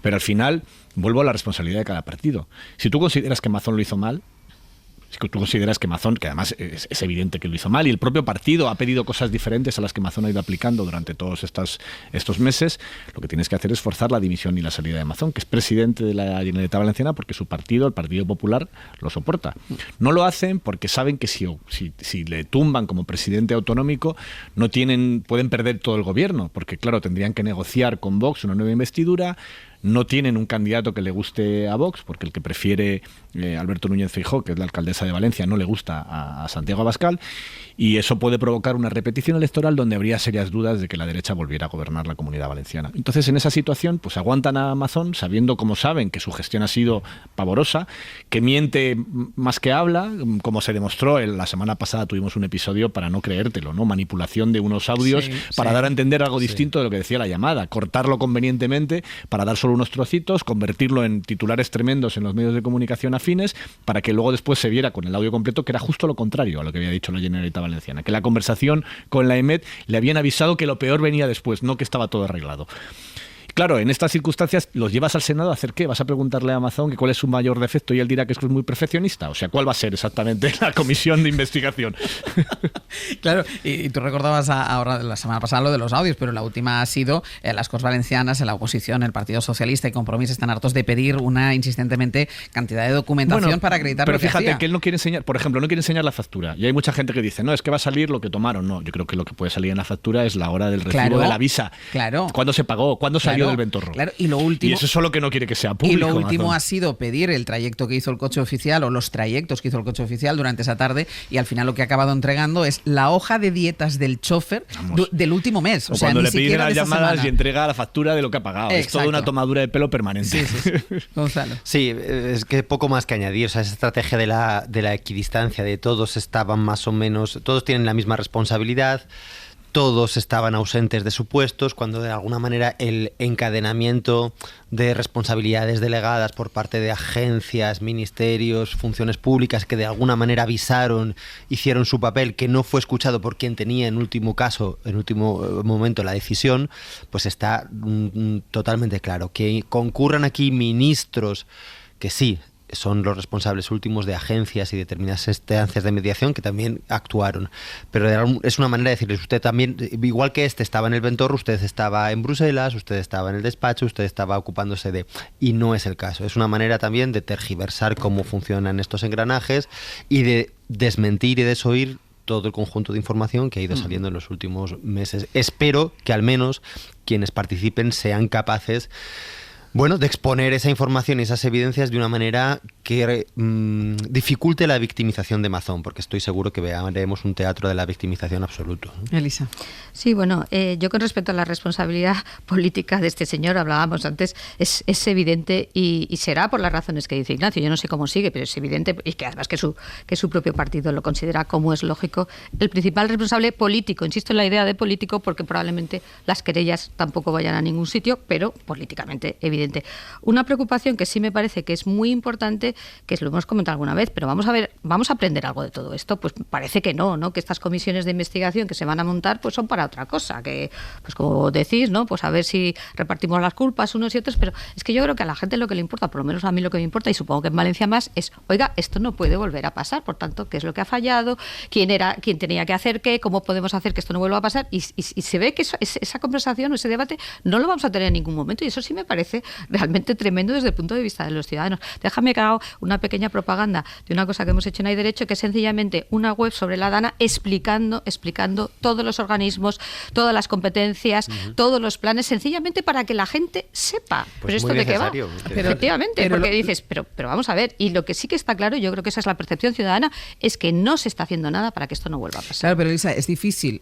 Pero al final vuelvo a la responsabilidad de cada partido. Si tú consideras que Mazón lo hizo mal, Si tú consideras que Mazón, que además es evidente que lo hizo mal, y el propio partido ha pedido cosas diferentes a las que Mazón ha ido aplicando durante todos estos meses, lo que tienes que hacer es forzar la dimisión y la salida de Mazón, que es presidente de la Generalitat Valenciana, porque su partido, el Partido Popular, lo soporta. No lo hacen porque saben que si le tumban como presidente autonómico, pueden perder todo el gobierno, porque claro, tendrían que negociar con Vox una nueva investidura. No tienen un candidato que le guste a Vox, porque el que prefiere Alberto Núñez Feijóo, que es la alcaldesa de Valencia, no le gusta a Santiago Abascal, y eso puede provocar una repetición electoral donde habría serias dudas de que la derecha volviera a gobernar la Comunidad Valenciana. Entonces, en esa situación, pues aguantan a Mazón, sabiendo, como saben, que su gestión ha sido pavorosa, que miente más que habla, como se demostró la semana pasada. Tuvimos un episodio para no creértelo, ¿no? Manipulación de unos audios para dar a entender algo distinto de lo que decía la llamada, cortarlo convenientemente para dar solo unos trocitos, convertirlo en titulares tremendos en los medios de comunicación afines, para que luego después se viera con el audio completo que era justo lo contrario a lo que había dicho la Generalitat Valenciana, que la conversación con la EMET le habían avisado que lo peor venía después, no que estaba todo arreglado. Claro, en estas circunstancias los llevas al Senado a hacer ¿qué? ¿Vas a preguntarle a Mazón que cuál es su mayor defecto y él dirá que es muy perfeccionista? O sea, ¿cuál va a ser exactamente la comisión de investigación? Claro, y tú recordabas ahora la semana pasada lo de los audios, pero la última ha sido las Corts Valencianas, en la oposición, el Partido Socialista y Compromís están hartos de pedir una insistentemente cantidad de documentación para acreditar pero lo que fíjate hacía. que él no quiere enseñar, por ejemplo, no quiere enseñar la factura. Y hay mucha gente que dice, no, es que va a salir lo que tomaron. No, yo creo que lo que puede salir en la factura es la hora del recibo de la visa. Claro. ¿Cuándo se pagó? ¿Cuándo salió del Ventorro? Claro, y lo último. Y eso es lo que no quiere que sea público. Y lo último Mazón ha sido pedir el trayecto que hizo el coche oficial o los trayectos que hizo el coche oficial durante esa tarde, y al final lo que ha acabado entregando es la hoja de dietas del chofer del último mes. O sea, cuando ni le piden siquiera las de esta llamadas semana. y entrega la factura de lo que ha pagado. Exacto. Es toda una tomadura de pelo permanente. Sí. Gonzalo. Sí, es que poco más que añadir. O sea, esa estrategia de la equidistancia, de todos estaban más o menos, todos tienen la misma responsabilidad, todos estaban ausentes de supuestos, cuando de alguna manera el encadenamiento de responsabilidades delegadas por parte de agencias, ministerios, funciones públicas que de alguna manera avisaron, hicieron su papel, que no fue escuchado por quien tenía en último momento la decisión, pues está totalmente claro. Que concurran aquí ministros que sí son los responsables últimos de agencias y determinadas instancias de mediación que también actuaron, pero es una manera de decirles, usted también, igual que estaba en el Ventorro, usted estaba en Bruselas, usted estaba en el despacho, usted estaba ocupándose de... Y no es el caso. Es una manera también de tergiversar cómo funcionan estos engranajes y de desmentir y desoír todo el conjunto de información que ha ido saliendo en los últimos meses. Espero que al menos quienes participen sean capaces de exponer esa información y esas evidencias de una manera que dificulte la victimización de Mazón, porque estoy seguro que veremos un teatro de la victimización absoluto. Elisa. Sí, bueno, yo con respecto a la responsabilidad política de este señor, hablábamos antes, es evidente y será por las razones que dice Ignacio. Yo no sé cómo sigue, pero es evidente, y que además que su propio partido lo considera, como es lógico, el principal responsable político. Insisto en la idea de político porque probablemente las querellas tampoco vayan a ningún sitio, pero políticamente evidente. Una preocupación que sí me parece que es muy importante, que lo hemos comentado alguna vez, pero vamos a aprender algo de todo esto. Pues parece que no, que estas comisiones de investigación que se van a montar pues son para otra cosa, que pues como decís, ¿no? Pues a ver si repartimos las culpas unos y otros, pero es que yo creo que a la gente lo que le importa, por lo menos a mí lo que me importa, y supongo que en Valencia más, es, oiga, esto no puede volver a pasar, por tanto, ¿qué es lo que ha fallado? ¿Quién tenía que hacer qué? ¿Cómo podemos hacer que esto no vuelva a pasar? Y se ve que esa conversación o ese debate no lo vamos a tener en ningún momento, y eso sí me parece realmente tremendo desde el punto de vista de los ciudadanos. Déjame que haga una pequeña propaganda de una cosa que hemos hecho en Hay Derecho, que es sencillamente una web sobre la DANA explicando todos los organismos, todas las competencias, todos los planes, sencillamente para que la gente sepa. Pues ¿Pero esto de qué va? Pero, efectivamente, porque dices, pero vamos a ver, y lo que sí que está claro, yo creo que esa es la percepción ciudadana, es que no se está haciendo nada para que esto no vuelva a pasar. Claro, pero Elisa, es difícil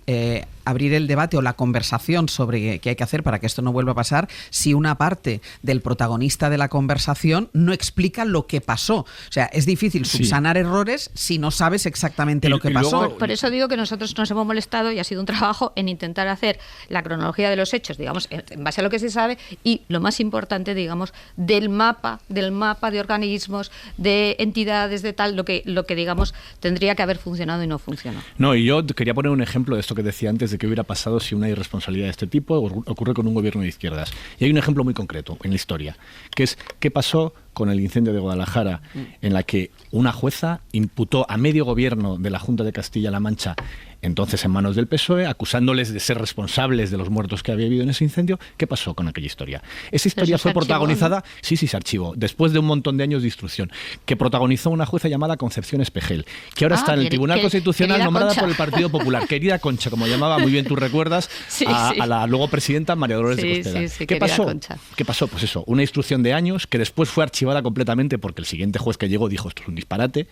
abrir el debate o la conversación sobre qué hay que hacer para que esto no vuelva a pasar si una parte del protagonista de la conversación no explica lo que pasó. O sea, es difícil subsanar errores si no sabes exactamente lo que pasó. Por eso digo que nosotros nos hemos molestado y ha sido un trabajo en intentar hacer la cronología de los hechos, digamos, en base a lo que se sabe, y lo más importante, digamos, del mapa de organismos, de entidades, de tal, lo que digamos tendría que haber funcionado y no funcionó. No, y yo quería poner un ejemplo de esto que decía antes, de qué hubiera pasado si una irresponsabilidad de este tipo ocurre con un gobierno de izquierdas. Y hay un ejemplo muy concreto en la historia, que es qué pasó con el incendio de Guadalajara, en la que una jueza imputó a medio gobierno de la Junta de Castilla-La Mancha, entonces en manos del PSOE, acusándoles de ser responsables de los muertos que había habido en ese incendio. ¿Qué pasó con aquella historia? Esa historia fue protagonizada, sí, se archivó, después de un montón de años de instrucción, que protagonizó una jueza llamada Concepción Espejel, que ahora está en el Tribunal Constitucional, nombrada por el Partido Popular. Querida Concha, como llamaba muy bien tú recuerdas, a la luego presidenta María Dolores de Costera. ¿Qué pasó? Concha. ¿Qué pasó? Pues eso, una instrucción de años que después fue archivada completamente porque el siguiente juez que llegó dijo esto es un disparate.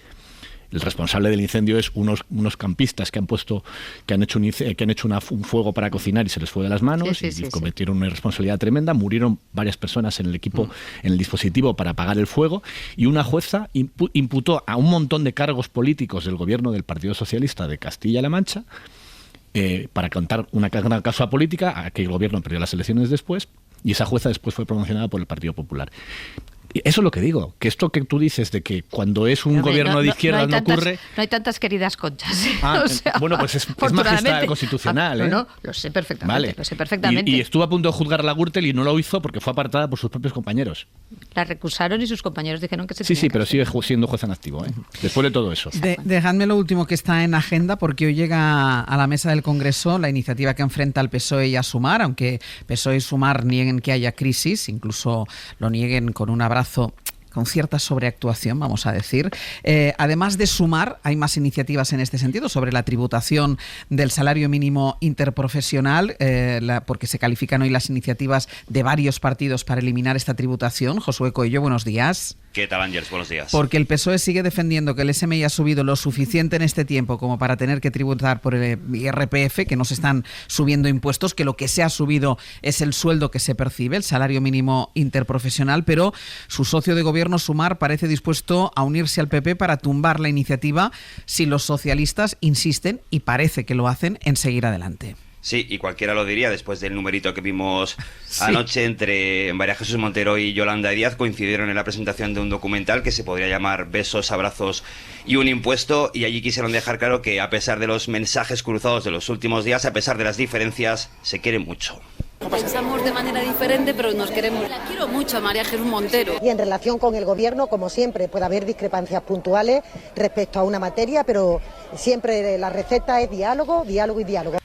El responsable del incendio es unos campistas que han hecho un fuego para cocinar y se les fue de las manos y cometieron una irresponsabilidad tremenda. Murieron varias personas en el equipo, en el dispositivo para apagar el fuego, y una jueza imputó a un montón de cargos políticos del gobierno del Partido Socialista de Castilla-La Mancha para contar una causa política a que el gobierno perdió las elecciones después, y esa jueza después fue promocionada por el Partido Popular. Eso es lo que digo, que esto que tú dices de que cuando es un gobierno de izquierda no ocurre... No hay tantas queridas Conchas. O sea, bueno, pues es majestad constitucional. No, lo sé perfectamente. Vale. Y estuvo a punto de juzgar a la Gürtel y no lo hizo porque fue apartada por sus propios compañeros. La recusaron y sus compañeros dijeron que se Sí, pero sigue siendo jueza en activo, después de todo eso. Dejadme lo último que está en agenda, porque hoy llega a la mesa del Congreso la iniciativa que enfrenta al PSOE y a Sumar, aunque PSOE y Sumar nieguen que haya crisis, incluso lo nieguen con un abrazo con cierta sobreactuación, vamos a decir. Además de Sumar, hay más iniciativas en este sentido sobre la tributación del salario mínimo interprofesional, porque se califican hoy las iniciativas de varios partidos para eliminar esta tributación. Josué Coello, buenos días. ¿Qué tal, Ángels? Buenos días. Porque el PSOE sigue defendiendo que el SMI ha subido lo suficiente en este tiempo como para tener que tributar por el IRPF, que no se están subiendo impuestos, que lo que se ha subido es el sueldo que se percibe, el salario mínimo interprofesional, pero su socio de gobierno, Sumar, parece dispuesto a unirse al PP para tumbar la iniciativa si los socialistas insisten, y parece que lo hacen, en seguir adelante. Sí, y cualquiera lo diría, después del numerito que vimos anoche entre María Jesús Montero y Yolanda Díaz, coincidieron en la presentación de un documental que se podría llamar Besos, Abrazos y un Impuesto, y allí quisieron dejar claro que a pesar de los mensajes cruzados de los últimos días, a pesar de las diferencias, se quieren mucho. Pensamos de manera diferente, pero nos queremos. La quiero mucho a María Jesús Montero. Y en relación con el gobierno, como siempre, puede haber discrepancias puntuales respecto a una materia, pero siempre la receta es diálogo, diálogo y diálogo.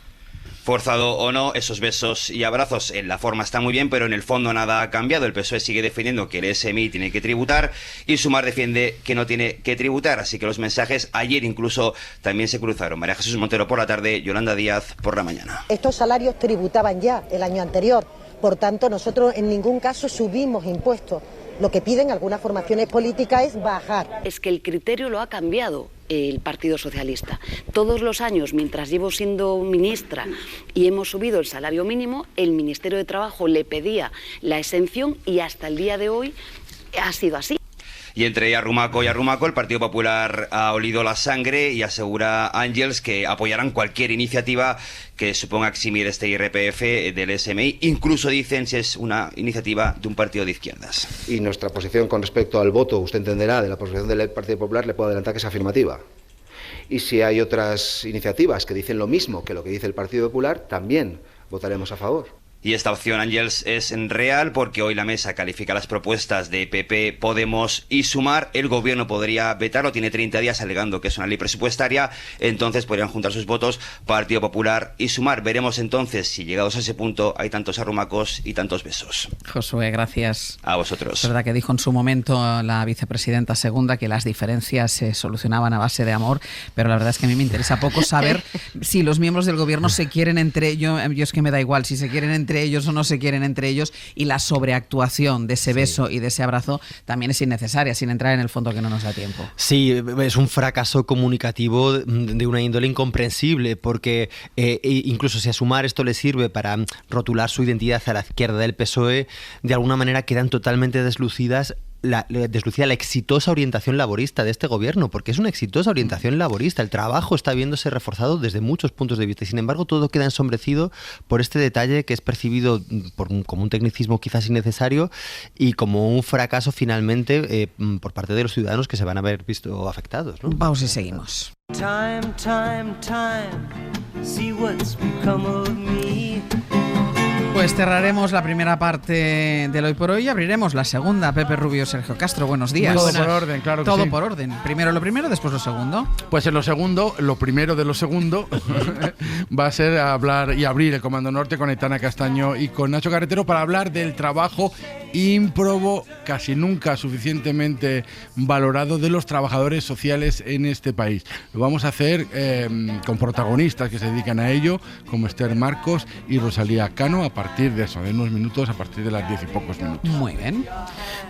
Forzado o no, esos besos y abrazos en la forma está muy bien, pero en el fondo nada ha cambiado. El PSOE sigue defendiendo que el SMI tiene que tributar y Sumar defiende que no tiene que tributar. Así que los mensajes ayer incluso también se cruzaron. María Jesús Montero por la tarde, Yolanda Díaz por la mañana. Estos salarios tributaban ya el año anterior, por tanto nosotros en ningún caso subimos impuestos. Lo que piden algunas formaciones políticas es bajar. Es que el criterio lo ha cambiado el Partido Socialista. Todos los años, mientras llevo siendo ministra y hemos subido el salario mínimo, el Ministerio de Trabajo le pedía la exención y hasta el día de hoy ha sido así. Y entre Arrumaco y Arrumaco, el Partido Popular ha olido la sangre y asegura Ángels que apoyarán cualquier iniciativa que suponga eximir este IRPF del SMI, incluso dicen si es una iniciativa de un partido de izquierdas. Y nuestra posición con respecto al voto, usted entenderá, de la posición del Partido Popular, le puedo adelantar que es afirmativa. Y si hay otras iniciativas que dicen lo mismo que lo que dice el Partido Popular, también votaremos a favor. Y esta opción, Ángels, es real porque hoy la mesa califica las propuestas de PP, Podemos y Sumar. El gobierno podría vetarlo, tiene 30 días alegando que es una ley presupuestaria, entonces podrían juntar sus votos Partido Popular y Sumar. Veremos entonces si llegados a ese punto hay tantos arrumacos y tantos besos. Josué, gracias. A vosotros. Es verdad que dijo en su momento la vicepresidenta segunda que las diferencias se solucionaban a base de amor, pero la verdad es que a mí me interesa poco saber si los miembros del gobierno se quieren entre ellos. Yo es que me da igual si se quieren entre ellos o no se quieren entre ellos, y la sobreactuación de ese beso y de ese abrazo también es innecesaria, sin entrar en el fondo que no nos da tiempo. Sí, es un fracaso comunicativo de una índole incomprensible, porque incluso si a Sumar esto le sirve para rotular su identidad a la izquierda del PSOE, de alguna manera quedan totalmente deslucidas deslucía la exitosa orientación laborista de este gobierno, porque es una exitosa orientación laborista. El trabajo está viéndose reforzado desde muchos puntos de vista y, sin embargo, todo queda ensombrecido por este detalle que es percibido como un tecnicismo quizás innecesario y como un fracaso finalmente por parte de los ciudadanos que se van a ver visto afectados, ¿no? Vamos y seguimos. Time, see what's become of me. Pues cerraremos la primera parte del Hoy por Hoy y abriremos la segunda. Pepe Rubio, Sergio Castro, buenos días. Todo por orden, claro que sí. Todo por orden. Primero lo primero, después lo segundo. Pues en lo segundo, lo primero de lo segundo, va a ser hablar y abrir el Comando Norte con Aitana Castaño y con Nacho Carretero para hablar del trabajo ímprobo, casi nunca suficientemente valorado, de los trabajadores sociales en este país. Lo vamos a hacer con protagonistas que se dedican a ello, como Esther Marcos y Rosalía Cano, a partir de eso, de unos minutos, a partir de las 10 y pocos minutos. Muy bien.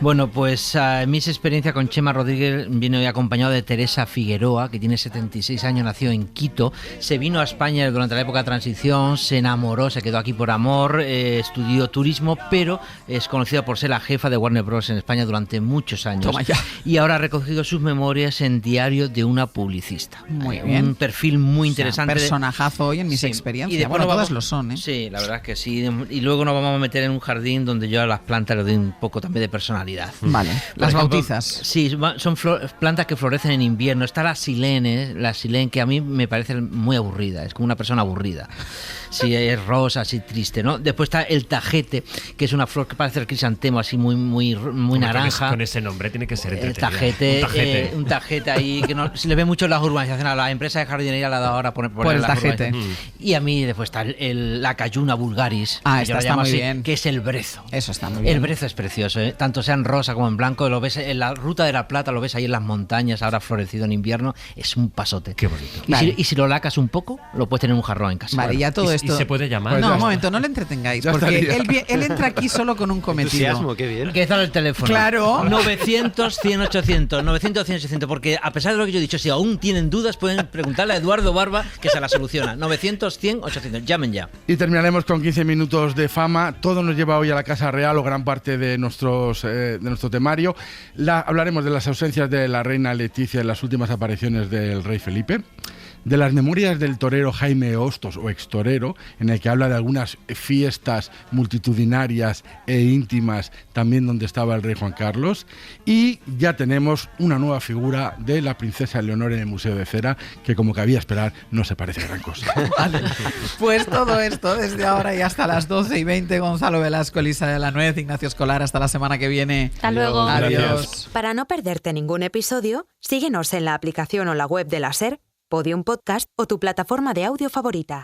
Bueno, pues mi experiencia con Chema Rodríguez viene hoy acompañado de Teresa Figueroa, que tiene 76 años, nació en Quito, se vino a España durante la época de transición, se enamoró, se quedó aquí por amor, estudió turismo, pero es conocida por ser la jefa de Warner Bros. En España durante muchos años. Toma ya. Y ahora ha recogido sus memorias en Diario de una publicista. Muy bien. Un perfil muy interesante. Personajazo hoy en mis experiencias. Y bueno, todas lo son, ¿eh? Sí, la verdad es que sí. Y luego nos vamos a meter en un jardín donde yo a las plantas les doy un poco también de personalidad. Vale. Las bautizas. Sí, son plantas que florecen en invierno. Está la silene, que a mí me parece muy aburrida. Es como una persona aburrida. Sí, es rosa, así triste, ¿no? Después está el tajete, que es una flor que parece el crisantemo, así muy naranja. Con ese nombre tiene que ser entretenida. Tajete, un tajete ahí que no se le ve mucho en las urbanizaciones. A la empresa de jardinería le ha dado ahora por el tajete. Y a mí después está la cayuna vulgaris. Esta está muy bien. Que es el brezo. Eso está muy bien. El brezo es precioso, ¿eh? Tanto sea en rosa como en blanco. Lo ves en la Ruta de la Plata, lo ves ahí en las montañas, ahora florecido en invierno. Es un pasote. Qué bonito. Y si lo lacas un poco, lo puedes tener en un jarrón en casa. Vale, ya todo esto. ¿Y se puede llamar? Pues no, un momento, no le entretengáis, porque él entra aquí solo con un cometido. Qué bien. Que está el teléfono. Claro. 900 100 800, 900 100 800, porque a pesar de lo que yo he dicho, si aún tienen dudas, pueden preguntarle a Eduardo Barba, que se la soluciona. 900 100 800, llamen ya. Y terminaremos con 15 minutos de fama. Todo nos lleva hoy a la Casa Real, o gran parte de nuestro temario. Hablaremos de las ausencias de la reina Leticia en las últimas apariciones del rey Felipe, de las memorias del torero Jaime Hostos, o extorero, en el que habla de algunas fiestas multitudinarias e íntimas, también donde estaba el rey Juan Carlos, y ya tenemos una nueva figura de la princesa Leonor en el Museo de Cera, que, como cabía esperar, no se parece a gran cosa. Vale. Pues todo esto desde ahora y hasta las 12:20. Gonzalo Velasco, Elisa de la Nuez, Ignacio Escolar, hasta la semana que viene. Hasta luego. Adiós. Para no perderte ningún episodio, síguenos en la aplicación o la web de la SER, Podium Podcast o tu plataforma de audio favorita.